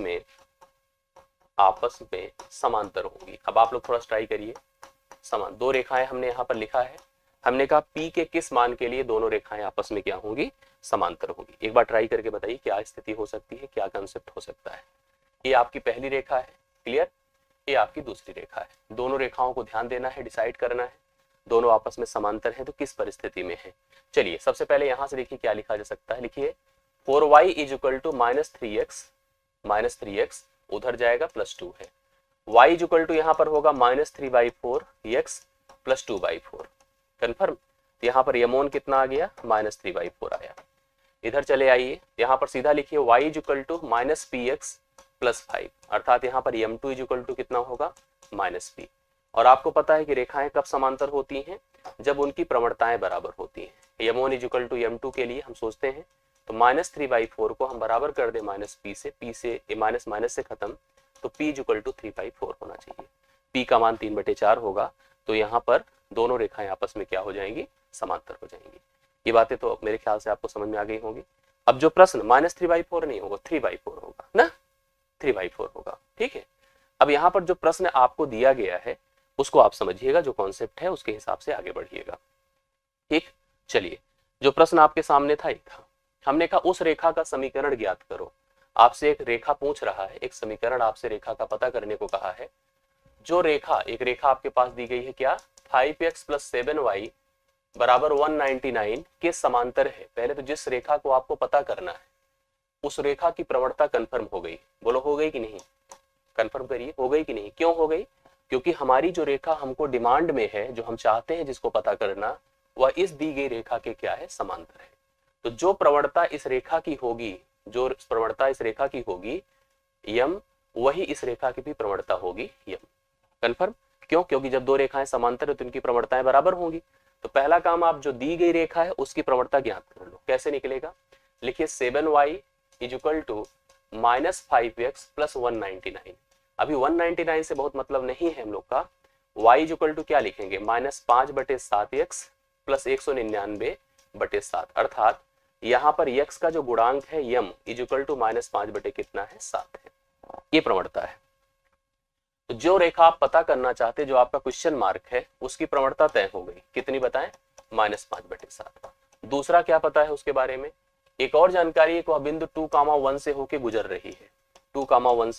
में समांतर होंगी। अब आप लोग थोड़ा ट्राई करिए, समान दो रेखाएं हमने यहाँ पर लिखा है, हमने कहा P के किस मान के लिए दोनों रेखाएं आपस में क्या होंगी, समांतर होंगी। एक बार ट्राई करके बताइए क्या स्थिति हो सकती है, क्या कंसेप्ट हो सकता है। ये आपकी पहली रेखा है, क्लियर, ये आपकी दूसरी रेखा है। दोनों रेखाओं को ध्यान देना है, डिसाइड करना है दोनों आपस में समांतर है तो किस परिस्थिति में है। चलिए सबसे पहले यहां से देखिए क्या लिखा जा सकता है, लिखिए 4y इक्वल टू -3x उधर जाएगा प्लस 2 है, y इक्वल टू यहाँ पर होगा -3/4x प्लस 2/4। कन्फर्म, यहाँ पर यमोन कितना आ गया, -3/4 आया। इधर चले आइए, यहाँ पर सीधा लिखिए y equal to -px plus 5, अर्थात यहाँ पर m2 इक्वल टू कितना होगा, -p। और आपको पता है कि रेखाएं कब समांतर होती हैं, जब उनकी प्रवणताएं बराबर होती हैं। m1 इक्वल टू m2 के लिए हम सोचते हैं तो -3/4 को हम बराबर कर दें -p से, p से माइनस से खत्म, तो p इक्वल टू 3/4 होना चाहिए। p का मान 3/4 होगा, तो यहाँ पर दोनों रेखाएं आपस में क्या हो जाएंगी, समांतर हो जाएंगी। ये बातें तो मेरे ख्याल से आपको समझ में आ गई होंगी। अब जो प्रश्न -3/4 नहीं होगा, 3/4 होगा ना, 3/4 होगा, ठीक है। अब यहाँ पर जो प्रश्न आपको दिया गया है उसको आप समझिएगा, जो कॉन्सेप्ट है उसके हिसाब से आगे बढ़िएगा, ठीक। चलिए जो प्रश्न आपके सामने था एक था, हमने कहा उस रेखा का समीकरण ज्ञात करो। आपसे एक रेखा पूछ रहा है, एक समीकरण आपसे रेखा का पता करने को कहा है। जो रेखा, एक रेखा आपके पास दी गई है क्या, 5x प्लस 7y बराबर 199 के समांतर है। पहले तो जिस रेखा को आपको पता करना है उस रेखा की प्रवणता कंफर्म हो गई, बोलो हो गई कि नहीं, कंफर्म करिए हो गई कि नहीं। क्यों हो गई, क्योंकि हमारी जो रेखा हमको डिमांड में है, जो हम चाहते हैं जिसको पता करना, वह इस दी गई रेखा के क्या है, समांतर है। तो जो प्रवणता इस रेखा की होगी, जो प्रवणता इस रेखा की होगी यम, वही इस रेखा की भी प्रवणता होगी यम। कंफर्म, क्यों, क्योंकि जब दो रेखाएं समांतर है तो इनकी प्रवणताएं बराबर होंगी। तो पहला काम आप जो दी गई रेखा है उसकी प्रवणता ज्ञात कर लो। कैसे निकलेगा, लिखिए 7y equal to -5x plus 199। अभी 199 से बहुत मतलब नहीं है हम लोग का, y इक्वल टू क्या लिखेंगे, -5/7x प्लस 199/7, अर्थात यहाँ पर x का जो गुणांक है यम इक्वल टू -5 बटे कितना है, 7 है। ये प्रवणता है। तो जो रेखा आप पता करना चाहते, जो आपका क्वेश्चन मार्क है, उसकी प्रवणता तय हो गई। कितनी बताएं? -5/7। दूसरा क्या पता है उसके बारे में? एक और जानकारी है कि वह बिंदु 2,1 से होकर गुजर रही है, 2,1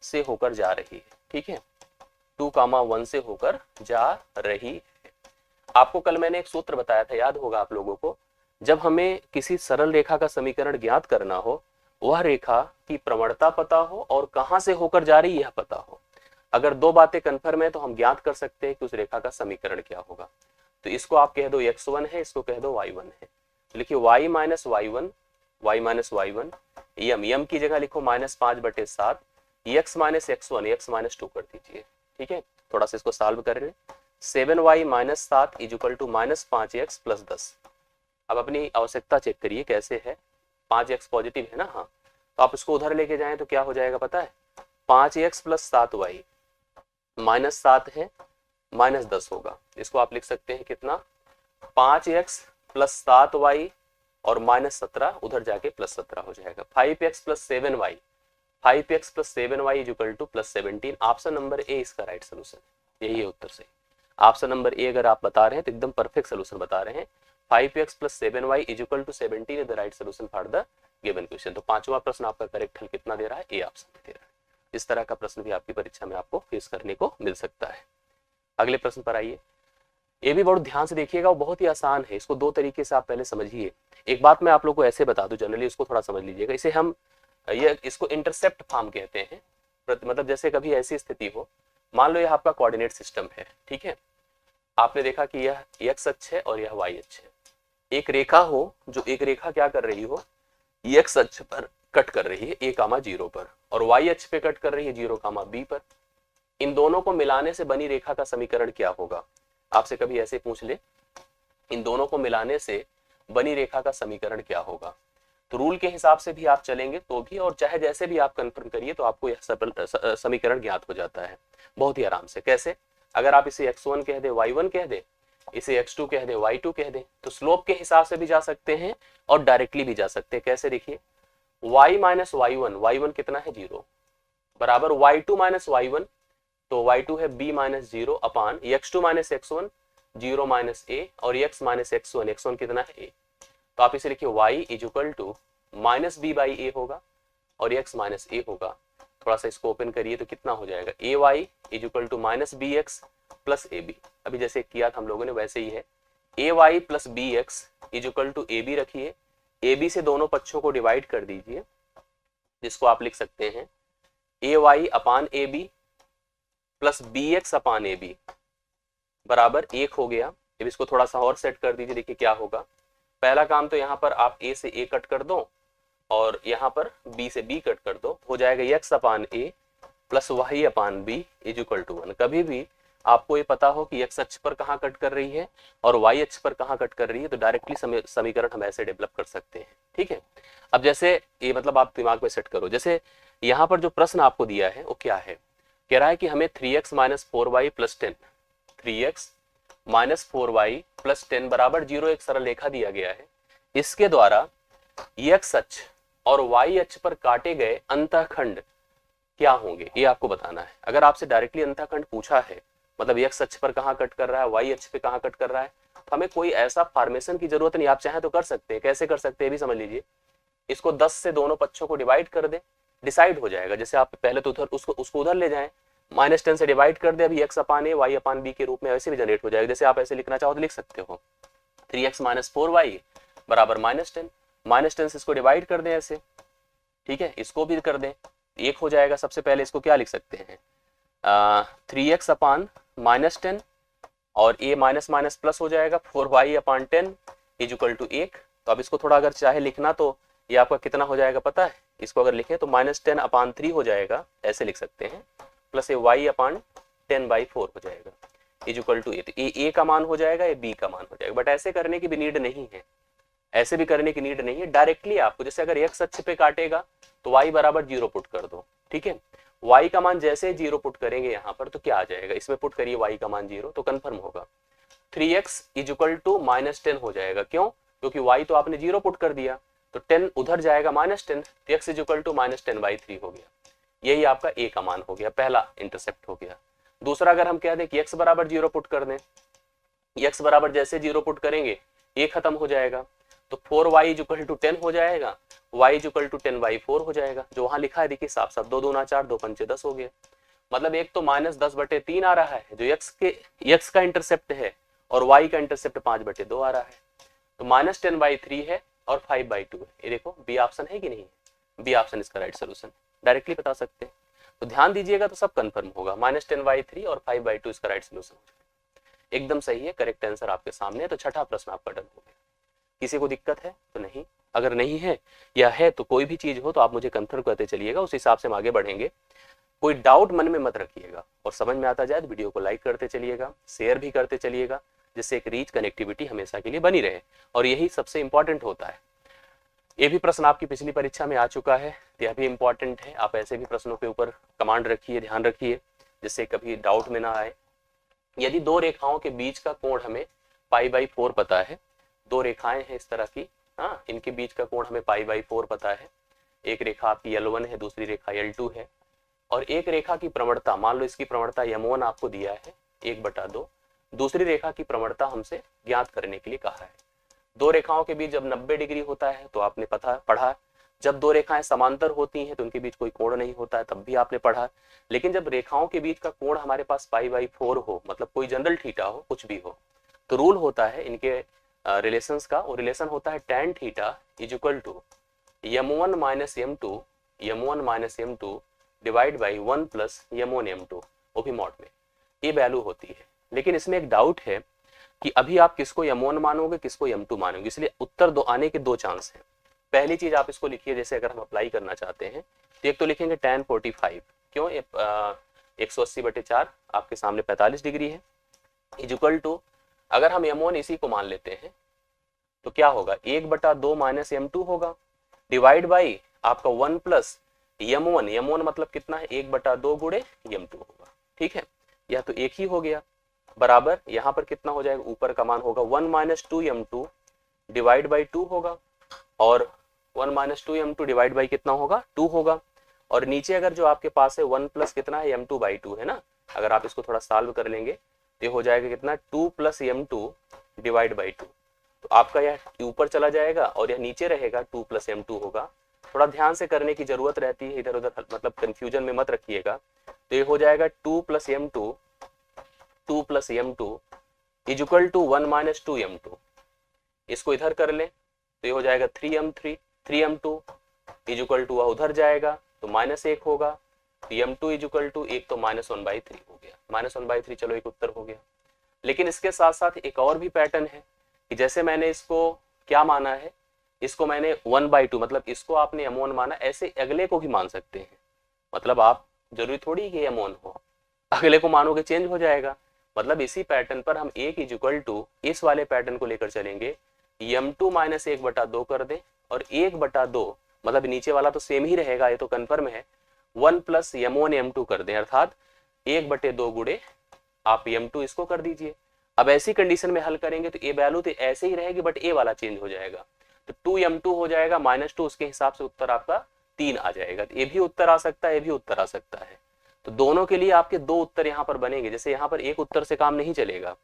से होकर जा रही है। ठीक है, 2,1 से होकर जा रही है। आपको कल मैंने एक सूत्र बताया था, याद होगा आप लोगों को, जब हमें किसी सरल रेखा का समीकरण ज्ञात करना हो, वह रेखा की प्रवणता पता हो और कहां से होकर जा रही यह पता हो। अगर दो बातें कन्फर्म है तो हम ज्ञात कर सकते हैं कि उस रेखा का समीकरण क्या होगा। तो इसको आप कह दो x1 है, इसको कह दो y1 है। लिखिए y माइनस y1 यम की जगह लिखो -5/7, x माइनस x1 कर दीजिए। ठीक है, थोड़ा सा इसको सॉल्व कर रहे हैं। 7y - 7 = -5x + 10। अब अपनी आवश्यकता चेक करिए कैसे है। 5x पॉजिटिव है ना, हाँ, तो आप इसको उधर लेके जाएं तो क्या हो जाएगा पता है? 5x + 7y -7 है, -10 होगा। इसको आप लिख सकते हैं कितना? 5x + 7y और -17, उधर जाके +17 हो जाएगा। 5x + 7y = +17। Option number A इसका राइट सोल्यूशन है, यही है उत्तर सही। ऑप्शन नंबर ए अगर आप बता रहे हैं तो एकदम परफेक्ट सोल्यूशन बता रहे हैं। 5x + 7y = 17 is the right solution for the given question. तो पांचवा प्रश्न आपका करेक्ट हल कितना दे रहा है? ए ऑप्शन दे रहा है। इस तरह का प्रश्न भी आपकी परीक्षा में आपको फेस करने को मिल सकता है। अगले प्रश्न पर आइए। ये भी बहुत ध्यान से देखिएगा, वो बहुत ही आसान है। इसको दो तरीके से आप पहले समझिए। एक बात मैं आप लोग को ऐसे बता दूं, जनरली इसको थोड़ा समझ लीजिएगा। इसे हम इसको इंटरसेप्ट फॉर्म कहते हैं। मतलब जैसे कभी ऐसी स्थिति हो, मान लो यह आपका कोऑर्डिनेट सिस्टम है। ठीक है, आपने देखा कि यह x अक्ष है और यह y अक्ष है। एक रेखा हो, जो एक रेखा क्या कर रही हो, x अक्ष पर कट कर रही है a,0 पर, और y अक्ष पे कट कर रही है 0,b पर। इन दोनों को मिलाने से बनी रेखा का समीकरण क्या होगा? आपसे कभी ऐसे पूछ ले, इन दोनों को मिलाने से बनी रेखा का समीकरण क्या होगा? तो रूल के हिसाब से भी आप चलेंगे तो भी, और चाहे जैसे भी आप कंफर्म करिए, तो आपको यह समीकरण ज्ञात हो जाता है बहुत ही आराम से। कैसे? अगर आप इसे x1 कह दे, y1 कह दे, इसे x2 कह दे, y2 कह दे, तो स्लोप के हिसाब से भी जा सकते हैं और डायरेक्टली भी जा सकते हैं। कैसे? देखिए, y - y1 कितना है? 0 बराबर y2 - y1, तो y2 है b - 0 upon x2 - x1 0 - a, और x - x1 कितना है? a। तो आप इसे लिखिए y = -b/a होगा और x - a होगा। थोड़ा सा इसको ओपन करिए तो कितना हो जाएगा? ay = -bx + ab। अभी जैसे किया था हम लोगों ने वैसे ही है। ay + bx = ab रखिए, ab से दोनों पक्षों को डिवाइड कर दीजिए, जिसको आप लिख सकते हैं ay अपान ab प्लस bx अपान ab बराबर 1 हो गया। अब इसको थोड़ा सा और सेट कर दीजिए, देखिए क्या होगा। पहला काम तो यहाँ पर आप a से a कट कर दो और यहाँ पर b से b कट कर दो, हो जाएगा x upon a plus y upon b = 1। कभी भी आपको ये पता हो कि x अक्ष पर कहाँ कट कर रही है और y अक्ष पर कहाँ कट कर रही है, तो डायरेक्टली समीकरण हम ऐसे डेवलप कर सकते हैं। ठीक है, अब जैसे ये मतलब आप दिमाग में सेट करो, जैसे यहाँ पर जो प्रश्न आपको दिया है वो क्या है? कह रहा है कि हमें 3x - 4y + 10, 3x - 4y + 10 = 0 एक सरल रेखा दिया गया है। इसके द्वारा x अक्ष और y अक्ष पर काटे गए अंतःखंड क्या होंगे, ये आपको बताना है। अगर आपसे डायरेक्टली अंतःखंड पूछा है, मतलब x अक्ष पर कहाँ कट कर रहा है, y अक्ष पे कहाँ कट कर रहा है, तो हमें कोई ऐसा फॉर्मेशन की जरूरत नहीं। आप चाहें तो कर सकते हैं। कैसे कर सकते हैं भी समझ लीजिए। इसको 10 से दोनों पक्षों को डिवाइड कर दे, डिसाइड हो जाएगा। जैसे आप पहले तो उधर उसको उधर ले जाएं, -10 से डिवाइड कर दे, अभी x upon a y upon b के रूप में ऐसे भी जनरेट हो जाएगा। जैसे आप ऐसे लिखना चाहो तो लिख सकते हो 3x - 4y बराबर -10, -10 से इसको डिवाइड कर दें ऐसे। ठीक है, इसको भी कर दें, 1 हो जाएगा। सबसे पहले इसको क्या लिख सकते हैं? 3x अपान -10 और a माइनस प्लस हो जाएगा 4y अपान 10 = 1। तो अब इसको थोड़ा अगर चाहे लिखना तो ये आपका कितना हो जाएगा पता है? इसको अगर लिखें तो -10 अपान 3 हो जाएगा, ऐसे लिख सकते हैं, प्लस ये y अपान 10/4 हो जाएगा = a। तो a का मान हो जाएगा, ये b का मान हो जाएगा। बट ऐसे करने की भी नीड नहीं है, ऐसे भी करने की नीड नहीं है। डायरेक्टली आपको, जैसे अगर x अक्ष पे काटेगा तो y बराबर 0 पुट कर दो। ठीक है, y का मान जैसे 0 पुट करेंगे यहाँ पर तो क्या आ जाएगा? इसमें पुट करिए y का मान 0, तो कंफर्म होगा 3x = -10 हो जाएगा। क्यों? क्योंकि y तो आपने 0 पुट कर दिया, तो 10 उधर जाएगा -10, तो x = -10/3 हो गया। यही आपका ए का मान हो गया, पहला इंटरसेप्ट हो गया। दूसरा अगर हम कह दें कि x बराबर 0 पुट कर दें, x बराबर जैसे 0 पुट करेंगे ए खत्म हो जाएगा, तो 4y इक्वल टू 10 हो जाएगा, y इक्वल टू 10/4 हो जाएगा। जो वहां लिखा है देखिए साफ साफ, 2 दूना 4, 2 पंचे 10 हो गया। मतलब एक तो -10/3 आ रहा है जो x का इंटरसेप्ट है, और y का इंटरसेप्ट 5/2 आ रहा है। तो -10/3 है और 5/2 है। ये देखो बी ऑप्शन है कि नहीं, बी ऑप्शन इसका राइट सोल्यूशन, डायरेक्टली बता सकते हैं। तो ध्यान दीजिएगा तो सब कंफर्म होगा, -10/3 और 5/2 इसका राइट सोल्यूशन एकदम सही है, करेक्ट आंसर आपके सामने है। तो छठा प्रश्न आपका डन हो गया। किसी को दिक्कत है तो नहीं, अगर नहीं है या है तो कोई भी चीज हो तो आप मुझे कंफर्म करते चलिएगा, उस हिसाब से हम आगे बढ़ेंगे। कोई डाउट मन में मत रखिएगा, और समझ में आता जाए तो वीडियो को लाइक करते चलिएगा, शेयर भी करते चलिएगा, जिससे एक रीच कनेक्टिविटी हमेशा के लिए बनी रहे, और यही सबसे इंपॉर्टेंट होता है। ये भी प्रश्न आपकी पिछली परीक्षा में आ चुका है, तो यह भी इंपॉर्टेंट है। आप ऐसे भी प्रश्नों के ऊपर कमांड रखिए, ध्यान रखिए, जिससे कभी डाउट में ना आए। यदि दो रेखाओं के बीच का कोण हमें π/4 पता है, दो रेखाएं हैं इस तरह की, हाँ, इनके बीच का कोण हमें π/4 पता है। एक रेखा आपकी L1 है, दूसरी रेखा L2 है, और एक रेखा की प्रवणता, मान लो इसकी प्रवणता m1 आपको दिया है 1/2, दूसरी रेखा की प्रवणता हमसे ज्ञात करने के लिए कहा है। दो रेखाओं के बीच जब 90 डिग्री होता है तो आपने पढ़ा, जब दो रेखाएं समांतर होती हैं तो उनके बीच कोई कोण नहीं होता है, तब भी आपने पढ़ा। लेकिन जब रेखाओं के बीच का कोण हमारे पास π/4 हो, मतलब कोई जनरल थीटा हो, कुछ भी हो, तो रूल होता है इनके रिलेशंस का, वो रिलेशन होता है tan theta equal to m1 - m2 divide by 1 + m1 m2, वो भी मॉड में, ये वैल्यू होती है। लेकिन इसमें एक डाउट है कि अभी आप किसको m1 मानोगे, किसको m2 मानोगे, इसलिए उत्तर दो आने के दो चांस हैं। पहली चीज आप इसको लिखिए, जैसे अगर हम अप्लाई करना चाहते हैं तो एक तो लिखेंगे tan 45, क्यों 180/4 आपके सामने 45 डिग्री है, इक्वल टू, अगर हम m1 इसी को मान लेते हैं तो क्या होगा, 1/2 - m2 होगा, डिवाइड बाई आपका 1 + m1 मतलब कितना है, 1/2 गुणे m2 होगा। ठीक है, यह तो एक ही हो गया, बराबर यहाँ पर कितना हो जाएगा, ऊपर का मान होगा 1 - 2m2 डिवाइड बाई 2 होगा, और 1 - 2m2 डिवाइड बाई कितना होगा, 2 होगा। और नीचे अगर जो आपके पास है 1 + कितना है, m2/2 है ना, अगर आप इसको थोड़ा सॉल्व कर लेंगे तो हो जाएगा कितना, 2 + m2 डिवाइड बाई 2। तो आपका यह ऊपर चला जाएगा और यह नीचे रहेगा, 2 + m2 होगा। थोड़ा ध्यान से करने की जरूरत रहती है, इधर उधर मतलब कंफ्यूजन में मत रखिएगा। तो ये हो जाएगा 2 + m2 इक्वल टू 1 - 2m2। इसको इधर कर ले तो ये हो जाएगा 3m2 इक्वल टू उधर जाएगा तो -1 होगा, m2 इक्वल टू एक तो -1/3 हो गया, -1/3, चलो एक उत्तर हो गया। लेकिन इसके साथ साथ एक और भी पैटर्न है कि जैसे मैंने इसको क्या माना है, इसको मैंने 1/2 मतलब इसको आपने m1 माना, ऐसे अगले को भी मान सकते हैं। मतलब आप जरूरी थोड़ी कि m1 हो, अगले को मानोगे चेंज हो जाएगा। मतलब इसी पैटर्न पर हम एक इक्वल टू इस वाले पैटर्न को लेकर चलेंगे, m2 - 1/2 कर दे, और 1/2 मतलब नीचे वाला तो सेम ही रहेगा, ये तो कंफर्म है, 1 + m1 m2 कर दे, अर्थात 1/2 गुणे आप m2 इसको कर दीजिए। अब ऐसी कंडीशन में हल करेंगे तो ए वैल्यू तो ऐसे ही रहेगी, बट ए वाला चेंज हो जाएगा, तो 2m2 हो जाएगा -2, उसके हिसाब से उत्तर आपका 3 आ जाएगा। तो ये भी उत्तर आ सकता है, ये भी उत्तर आ सकता है। तो दोनों के लिए आपके दो उत्तर यहाँ पर बनेंगे। जैसे यहाँ पर एक उत्तर से काम नहीं चलेगा,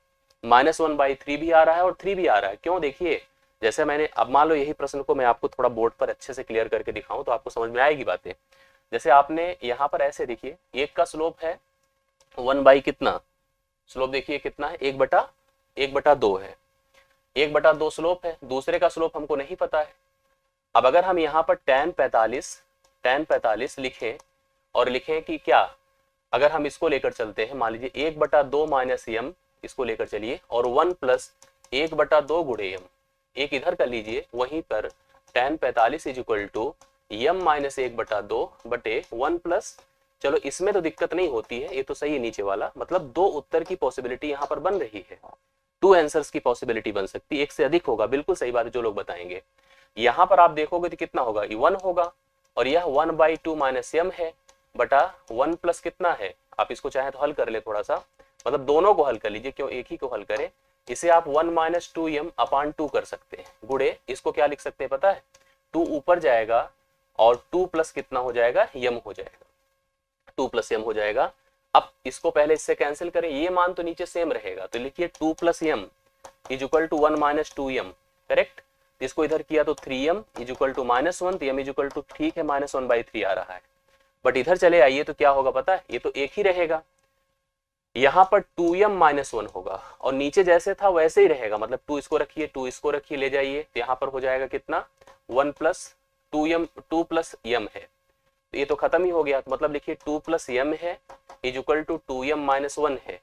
-1/3 भी आ रहा है और 3 भी आ रहा है। क्यों, देखिए जैसे मैंने, अब मान लो यही प्रश्न को मैं आपको थोड़ा बोर्ड पर अच्छे से क्लियर करके दिखाऊं तो आपको समझ में आएगी बातें। जैसे आपने यहाँ पर ऐसे देखिए, एक का स्लोप है 1 कितना, स्लोप देखिए कितना है, 1/2 है, 1/2 स्लोप है, दूसरे का स्लोप हमको नहीं पता है। अब अगर हम यहाँ पर tan 45 लिखें और लिखें कि क्या, अगर हम इसको लेकर चलते हैं, मान लीजिए 1/2 - m इसको लेकर चलिए, और 1 + 1/2 गुणे m, एक इधर कर लीजिए, वहीं पर tan 45 इक्वल टू m - 1/2 बटे 1 +, चलो इसमें तो दिक्कत नहीं होती है, ये तो सही है नीचे वाला, मतलब दो उत्तर की पॉसिबिलिटी यहाँ पर बन रही है, 2 आंसर्स की पॉसिबिलिटी बन सकती है, एक से अधिक होगा, बिल्कुल सही बात है जो लोग बताएंगे। यहाँ पर आप देखोगे तो कितना होगा, 1 होगा, और यह 1/2 - m है बटा 1 + कितना है, आप इसको चाहे तो हल कर ले थोड़ा सा, मतलब दोनों को हल कर लीजिए, क्यों एक ही को हल करें, इसे आप 1 - 2m/2 कर सकते हैं, गुणे इसको क्या लिख सकते हैं पता है, 2 ऊपर जाएगा और 2 + कितना हो जाएगा, m हो जाएगा। 2 प्लस एम हो जाएगा। अब इसको पहले इससे कैंसिल करें, ये मान तो नीचे सेम रहेगा, तो लिखिए 2 plus M is equal to 1 minus 2m, correct. इसको इधर किया तो 3m इज इक्वल टू -1, तो m इज इक्वल टू ठीक है -1/3 आ रहा है। बट इधर चले आइए तो क्या होगा पता है, ये तो एक ही रहेगा, यहाँ पर 2m माइनस 1 होगा और नीचे जैसे था वैसे ही रहेगा, मतलब 2 इसको रखिए 2 इसको रखिए ले जाइए, तो यहाँ पर हो जाएगा कितना 1 प्लस 2 प्लस m है, तो ये तो खत्म ही हो गया, तो मतलब लिखिए 2 प्लस m है is equal to 2m minus 1 है।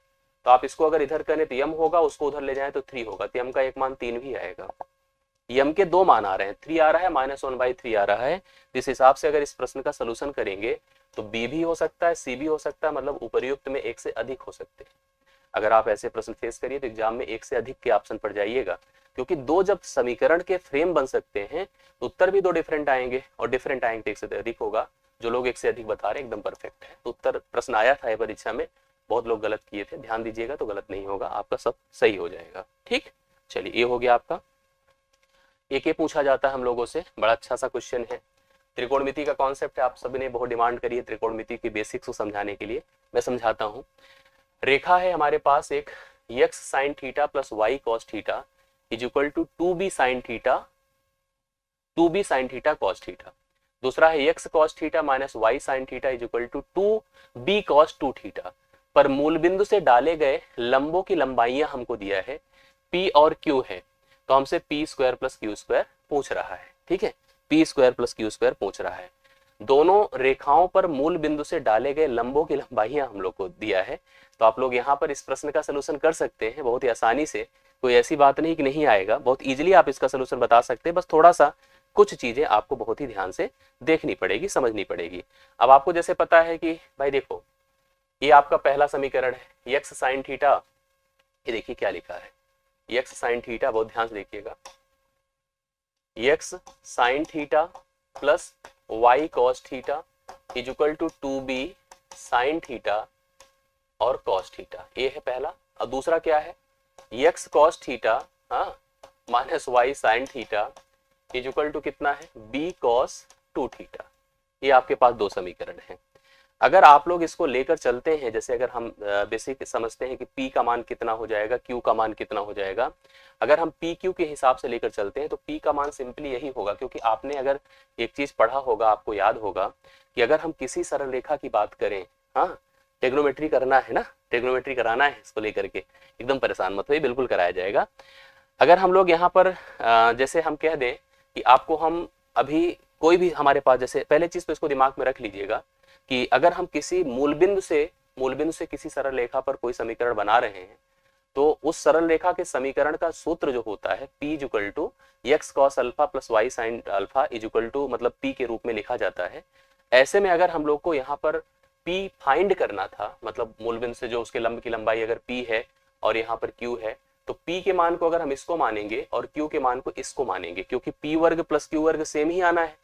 तो आप इसको अगर इधर करें तो m होगा, उसको उधर ले जाएं तो 3 होगा, तो m का एक मान 3 भी आएगा। m के दो मान आ रहे हैं, 3 आ रहा है -1/3 आ रहा है। इस हिसाब से अगर इस प्रश्न का सलूशन करेंगे तो b भी हो सकता है, c भी हो सकता है, मतलब उपर्युक्त में एक से अधिक हो सकते हैं। अगर आप ऐसे प्रश्न फेस करिए तो एग्जाम में एक से अधिक के ऑप्शन पर जाइएगा, क्योंकि दो जब समीकरण के फ्रेम बन सकते हैं तो उत्तर भी दो डिफरेंट आएंगे, और डिफरेंट आएंगे तो एक से अधिक होगा। जो लोग एक से अधिक बता रहे हैं एकदम परफेक्ट है। तो उत्तर प्रश्न आया था ये परीक्षा में, बहुत लोग गलत किए थे, ध्यान दीजिएगा तो गलत नहीं होगा, आपका सब सही हो जाएगा। ठीक, चलिए ये हो गया आपका। एक ये पूछा जाता है हम लोगों से, बड़ा अच्छा सा क्वेश्चन है। त्रिकोणमिति का कॉन्सेप्ट है, आप सभी ने बहुत डिमांड करी है त्रिकोणमिति की बेसिक्स को समझाने के लिए, मैं समझाता हूँ। रेखा है हमारे पास एक x sin theta plus y cos theta is equal to 2b sin theta cos theta. दूसरा है x cos theta minus y sin theta is equal to 2b cos 2 theta. पर मूल बिंदु से डाले गए लंबों की लंबाइयां हमको दिया है p और q है, तो हमसे p² प्लस q² पूछ रहा है। ठीक है, p² प्लस q² पूछ रहा है। दोनों रेखाओं पर मूल बिंदु से डाले गए लंबों की लंबाइयां हम लोग को दिया है, तो आप लोग यहाँ पर इस प्रश्न का सलूशन कर सकते हैं बहुत ही आसानी से। कोई ऐसी बात नहीं कि नहीं आएगा, बहुत इजीली आप इसका सलूशन बता सकते हैं, बस थोड़ा सा कुछ चीजें आपको बहुत ही ध्यान से देखनी पड़ेगी, समझनी पड़ेगी। अब आपको जैसे पता है कि भाई देखो, ये आपका पहला समीकरण है x sin थीटा, ये देखिए क्या लिखा है x sin थीटा, बहुत ध्यान से देखिएगा, x sin theta plus y cos theta is equal to 2b sin theta और cos थीटा, ये है पहला। और दूसरा क्या है, x cos theta minus y sin theta is equal to कितना है b cos 2 थीटा। ये आपके पास दो समीकरण हैं। अगर आप लोग इसको लेकर चलते हैं, जैसे अगर हम बेसिक समझते हैं कि p का मान कितना हो जाएगा, q का मान कितना हो जाएगा, अगर हम p q के हिसाब से लेकर चलते हैं तो p का मान सिंपली यही होगा, क्योंकि आपने अगर एक चीज पढ़ा होगा, आपको याद होगा कि अगर हम किसी सरल रेखा की बात करें, हाँ ट्रिग्नोमेट्री करना है ना, ट्रिग्नोमेट्री कराना है, इसको लेकर के एकदम परेशान मत होइए, बिल्कुल कराया जाएगा। अगर हम लोग यहाँ पर जैसे हम कह दें कि आपको हम अभी कोई भी हमारे पास, जैसे पहले चीज तो इसको दिमाग में रख लीजिएगा कि अगर हम किसी मूल बिंदु से किसी सरल रेखा पर कोई समीकरण बना रहे हैं, तो उस सरल रेखा के समीकरण का सूत्र जो होता है p is equal to x cos alpha plus y sin alpha is equal to मतलब p के रूप में लिखा जाता है। ऐसे में अगर हम लोग को यहाँ पर p फाइंड करना था, मतलब मूल बिंदु से जो उसके लंब की लंबाई अगर p है और यहाँ पर q है, तो p के मान को अगर हम इसको मानेंगे और q के मान को इसको मानेंगे, क्योंकि p वर्ग प्लस q वर्ग सेम ही आना है,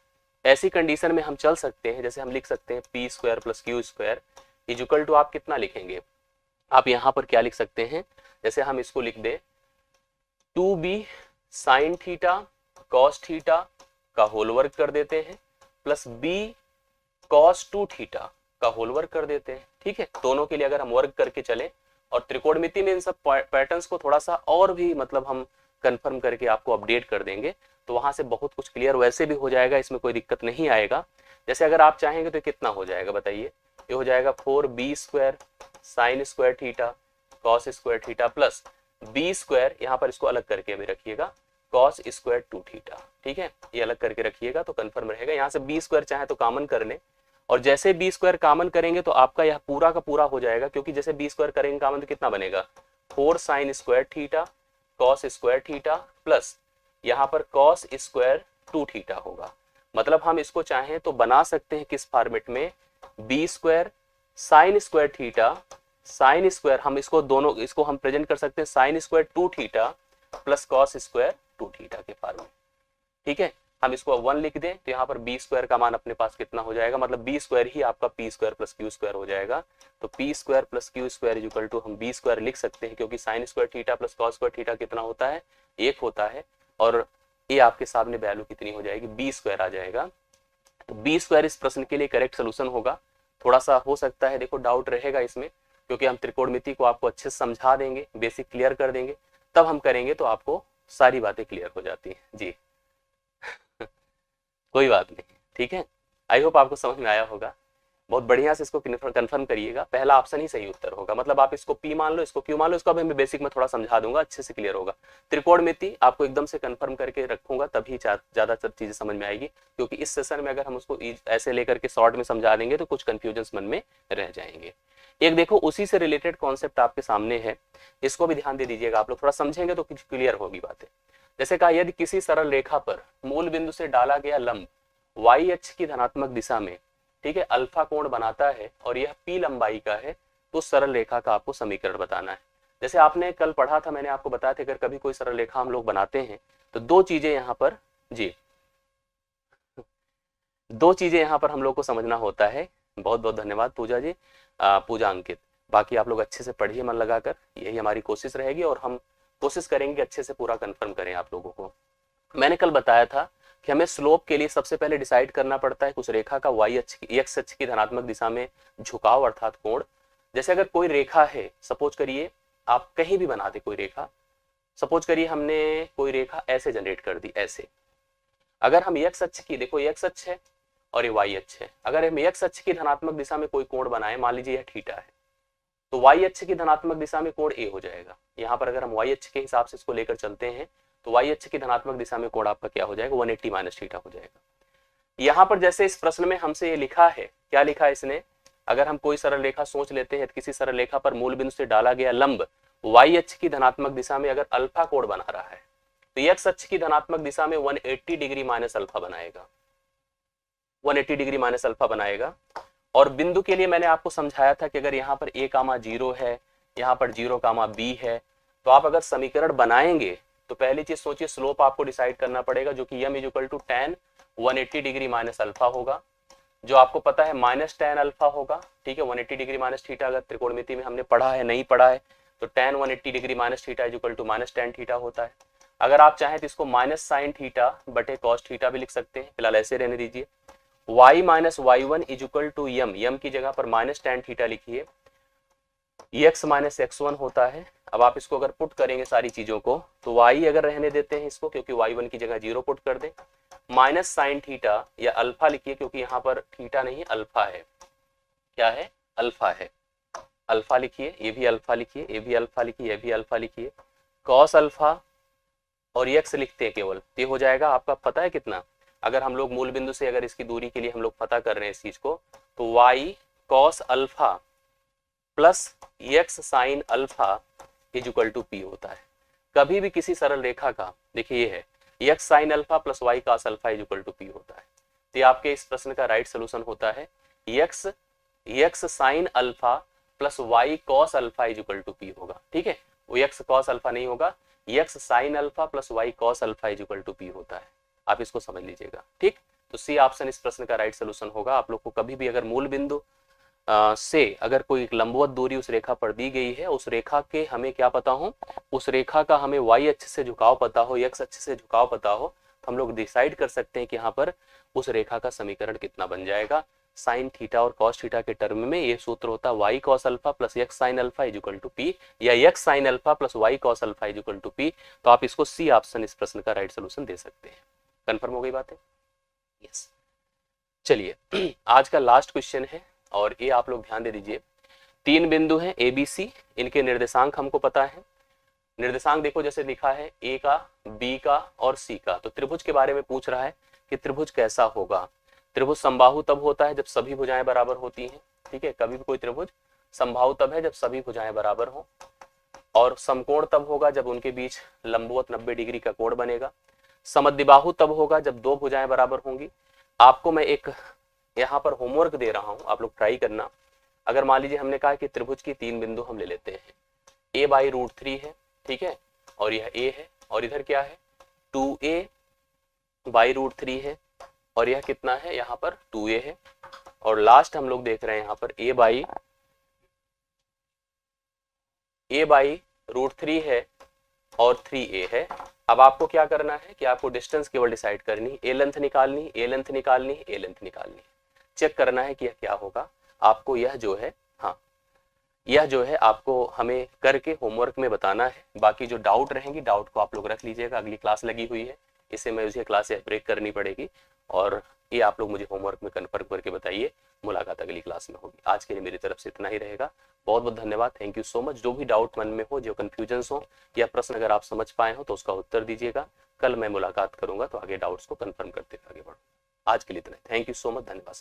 ऐसी कंडीशन में हम चल सकते हैं। जैसे हम लिख सकते हैं p² plus q² is equal to, आप कितना लिखेंगे, आप यहाँ पर क्या लिख सकते हैं, जैसे हम इसको लिख दे 2b sin theta cos theta का होल वर्ग कर देते हैं प्लस b cos 2 थीटा का होल वर्ग कर देते हैं। ठीक है, दोनों के लिए अगर हम वर्ग करके चले, और त्रिकोणमिति में इन सब पैटर्न्स को थोड़ा सा और भी मतलब हम कंफर्म करके आपको अपडेट कर देंगे, तो वहां से बहुत कुछ क्लियर वैसे भी हो जाएगा, इसमें कोई दिक्कत नहीं आएगा। जैसे अगर आप चाहेंगे तो कितना हो जाएगा बताइए, ये हो जाएगा 4b² sin² theta cos² theta plus b², यहाँ पर इसको अलग करके अभी रखिएगा cos² 2 थीटा। ठीक है, ये अलग करके रखिएगा तो कंफर्म रहेगा। यहाँ से b² चाहे तो कॉमन कर लें, और जैसे b² कॉमन करेंगे तो आपका यह पूरा का पूरा हो जाएगा, क्योंकि जैसे b² करेंगे कॉमन तो कितना बनेगा 4 sin² theta cos² theta plus यहाँ पर cos² 2 थीटा होगा। मतलब हम इसको चाहें तो बना सकते हैं किस फॉर्मेट में, b² sin² थीटा sin², हम इसको दोनों इसको हम प्रेजेंट कर सकते हैं sin² 2 theta plus cos² 2 theta के फॉर्म में। ठीक है, हम इसको 1 लिख दें तो यहाँ पर b² का मान अपने पास कितना हो जाएगा, मतलब b² ही आपका p² प्लस q² हो जाएगा। तो p² plus q² is equal to हम b² लिख सकते हैं, क्योंकि sin² theta plus cos² theta कितना होता है, 1 होता है, और ये आपके सामने वैल्यू कितनी हो जाएगी b² आ जाएगा। तो b² इस प्रश्न के लिए करेक्ट सोल्यूशन होगा। थोड़ा सा हो सकता है देखो डाउट रहेगा इसमें, क्योंकि हम त्रिकोणमिति को आपको अच्छे से समझा देंगे, बेसिक क्लियर कर देंगे, तब हम करेंगे तो आपको सारी बातें क्लियर हो जाती हैं जी। कोई बात नहीं, ठीक है। आई होप आपको समझ में आया होगा। बहुत बढ़िया से इसको कंफर्म करिएगा, पहला ऑप्शन ही सही उत्तर होगा। मतलब आप इसको पी मान लो, इसको क्यू मान लो, इसको अभी मैं बेसिक में थोड़ा समझा दूंगा, अच्छे से क्लियर होगा। त्रिकोणमिति आपको एकदम से कंफर्म करके रखूंगा, तभी ज्यादातर चीजें समझ में आएगी, क्योंकि इस सेशन में अगर हम उसको ऐसे लेकर के शॉर्ट में समझा देंगे तो कुछ कंफ्यूजन मन में रह जाएंगे। एक देखो उसी से रिलेटेड कॉन्सेप्ट आपके सामने है, इसको भी ध्यान दे दीजिएगा, आप लोग थोड़ा समझेंगे तो क्लियर होगी बातें। जैसे कहा, यदि किसी सरल रेखा पर मूल बिंदु से डाला गया लंब y अक्ष की धनात्मक दिशा में, ठीक है, अल्फा कोण बनाता है और यह p लंबाई का है, तो सरल रेखा का आपको समीकरण बताना है। जैसे आपने कल पढ़ा था, मैंने आपको बताया था, अगर कभी कोई सरल रेखा हम लोग बनाते हैं तो दो चीजें यहाँ पर जी, दो चीजें यहाँ पर हम लोग को समझना होता है। बहुत बहुत धन्यवाद पूजा जी, पूजा अंकित। बाकी आप लोग अच्छे से पढ़िए मन लगाकर, यही हमारी कोशिश रहेगी और हम कोशिश करेंगे अच्छे से पूरा कंफर्म करें आप लोगों को। मैंने कल बताया था कि हमें स्लोप के लिए सबसे पहले डिसाइड करना पड़ता है उस रेखा का y अक्ष x अक्ष की धनात्मक दिशा में झुकाव अर्थात कोण। जैसे अगर कोई रेखा है, सपोज करिए आप कहीं भी बना दे कोई रेखा, सपोज करिए हमने कोई रेखा ऐसे जनरेट कर दी, ऐसे। अगर हम x अक्ष की, देखो x अक्ष है और ये y अक्ष है, अगर हम x अक्ष की धनात्मक दिशा में कोई कोण बनाए, मान लीजिए यह थीटा है, तो y अक्ष की धनात्मक दिशा में कोण a हो जाएगा। यहाँ पर अगर हम y अक्ष के हिसाब से इसको लेकर चलते हैं तो y अक्ष की धनात्मक दिशा में कोण आपका क्या हो जाएगा, 180 माइनस थीटा हो जाएगा। यहाँ पर जैसे इस प्रश्न में हमसे ये लिखा है, क्या लिखा है इसने, अगर हम कोई सरल रेखा सोच लेते हैं, किसी सरल रेखा पर मूल बिंदु से डाला गया लंब y अक्ष की धनात्मक दिशा में अगर अल्फा कोण बना रहा है, तो x अक्ष की धनात्मक दिशा में 180 डिग्री माइनस अल्फा बनाएगा, 180 डिग्री माइनस अल्फा बनाएगा। और बिंदु के लिए मैंने आपको समझाया था कि अगर यहाँ पर a कामा 0 है, यहाँ पर 0 कामा b है, तो आप अगर समीकरण बनाएंगे तो पहली चीज सोचिए, स्लोप आपको डिसाइड करना पड़ेगा, जो कि m equal to tan 180 degree minus alpha होगा, जो आपको पता है माइनस tan अल्फा होगा, ठीक है। 180 डिग्री माइनस थीटा अगर त्रिकोणमिति में हमने पढ़ा है, नहीं पढ़ा है, तो tan 180 degree minus theta equal to minus tan theta होता है। अगर आप चाहें तो इसको माइनस साइन थीटा बटे कॉस थीटा भी लिख सकते हैं, फिलहाल ऐसे रहने दीजिए। y minus y1 equal to m की जगह पर माइनस tan थीटा लिखिए, x माइनस x1 होता है। अब आप इसको अगर पुट करेंगे सारी चीजों को, तो y अगर रहने देते हैं इसको, क्योंकि y1 की जगह 0 पुट कर दें, माइनस साइन थीटा या अल्फा लिखिए, क्योंकि यहाँ पर थीटा नहीं अल्फा है, क्या है, अल्फा है, अल्फा लिखिए, ये भी अल्फा लिखिए, ये भी अल्फा लिखिए, ये भी अल्फा लिखिए, कॉस अल्फा और x लिखते हैं केवल, ये हो जाएगा आपका पता है कितना। अगर हम लोग मूल बिंदु से अगर इसकी दूरी के लिए हम लोग पता कर रहे हैं इस चीज को, तो y cos alpha plus x sine alpha equal to p होता है। कभी भी किसी सरल रेखा का, देखिए ये है x sine alpha plus y cos alpha equal to p होता है। तो ये आपके इस प्रश्न का राइट सोल्यूशन होता है, x sine alpha plus y cos alpha equal to p होगा, ठीक है। वो x कॉस अल्फा नहीं होगा, x sine alpha plus y cos alpha equal to p होता है, आप इसको समझ लीजिएगा, ठीक। तो सी ऑप्शन इस प्रश्न का राइट सोल्यूशन होगा। आप लोग को कभी भी अगर मूल बिंदु से अगर कोई लंबवत दूरी उस रेखा पर दी गई है, उस रेखा के हमें क्या पता हो, उस रेखा का हमें y अक्ष से झुकाव पता हो, x अक्ष से झुकाव पता हो, तो हम लोग डिसाइड कर सकते हैं कि यहाँ पर उस रेखा का समीकरण कितना बन जाएगा। साइन थीटा और कॉस थीटा के टर्म में ये सूत्र होता है y cos alpha plus x sine alpha equal to p, या x sine alpha plus y cos alpha equal to p। तो आप इसको सी ऑप्शन इस प्रश्न का राइट सोल्यूशन दे सकते हैं। कंफर्म हो गई बात है, यस। चलिए आज का लास्ट क्वेश्चन है, और ये आप लोग ध्यान दे दीजिए। तीन बिंदु हैं ए बी सी, इनके निर्देशांक हमको पता है। निर्देशांक देखो जैसे लिखा है ए का, बी का और सी का। तो त्रिभुज के बारे में पूछ रहा है कि त्रिभुज कैसा होगा। त्रिभुज समबाहु तब होता है जब सभी भुजाएं बराबर होती हैं, ठीक है। कभी भी कोई त्रिभुज समबाहु तब है जब सभी भुजाएं बराबर हो, और समकोण तब होगा जब उनके बीच लंबवत 90 डिग्री का कोण बनेगा। समद्विबाहु तब होगा जब दो भुजाएं बराबर होंगी। आपको मैं एक यहाँ पर होमवर्क दे रहा हूं, आप लोग ट्राई करना। अगर मान लीजिए हमने कहा कि त्रिभुज की तीन बिंदु हम ले लेते हैं, a बाई रूट 3 है, ठीक है, और यह a है, और इधर क्या है 2a बाई रूट 3 है, और यह कितना है यहाँ पर 2a है, और लास्ट हम लोग देख रहे हैं यहाँ पर a बाई रूट 3 है और 3a है। अब आपको क्या करना है कि आपको डिस्टेंस केवल डिसाइड करनी, a लेंथ निकालनी, a लेंथ निकालनी, a लेंथ निकालनी, चेक करना है कि यह क्या होगा। आपको यह जो है, हाँ, यह जो है आपको हमें करके होमवर्क में बताना है। बाकी जो डाउट रहेंगी, डाउट को आप लोग रख लीजिएगा, अगली क्लास लगी हुई है, इसे मैं मुझे क्लास ब्रेक करनी पड़ेगी और ये आप लोग मुझे होमवर्क में कन्फर्म करके बताइए। मुलाकात अगली क्लास में होगी। आज के लिए मेरी तरफ से इतना ही रहेगा। बहुत बहुत धन्यवाद, थैंक यू सो मच। जो भी डाउट मन में हो, जो कन्फ्यूजन्स हो या प्रश्न अगर आप समझ पाए हो तो उसका उत्तर दीजिएगा। कल मैं मुलाकात करूंगा तो आगे डाउट्स को कन्फर्म करते हुए आगे बढ़ो। आज के लिए इतना, थैंक यू सो मच, धन्यवाद।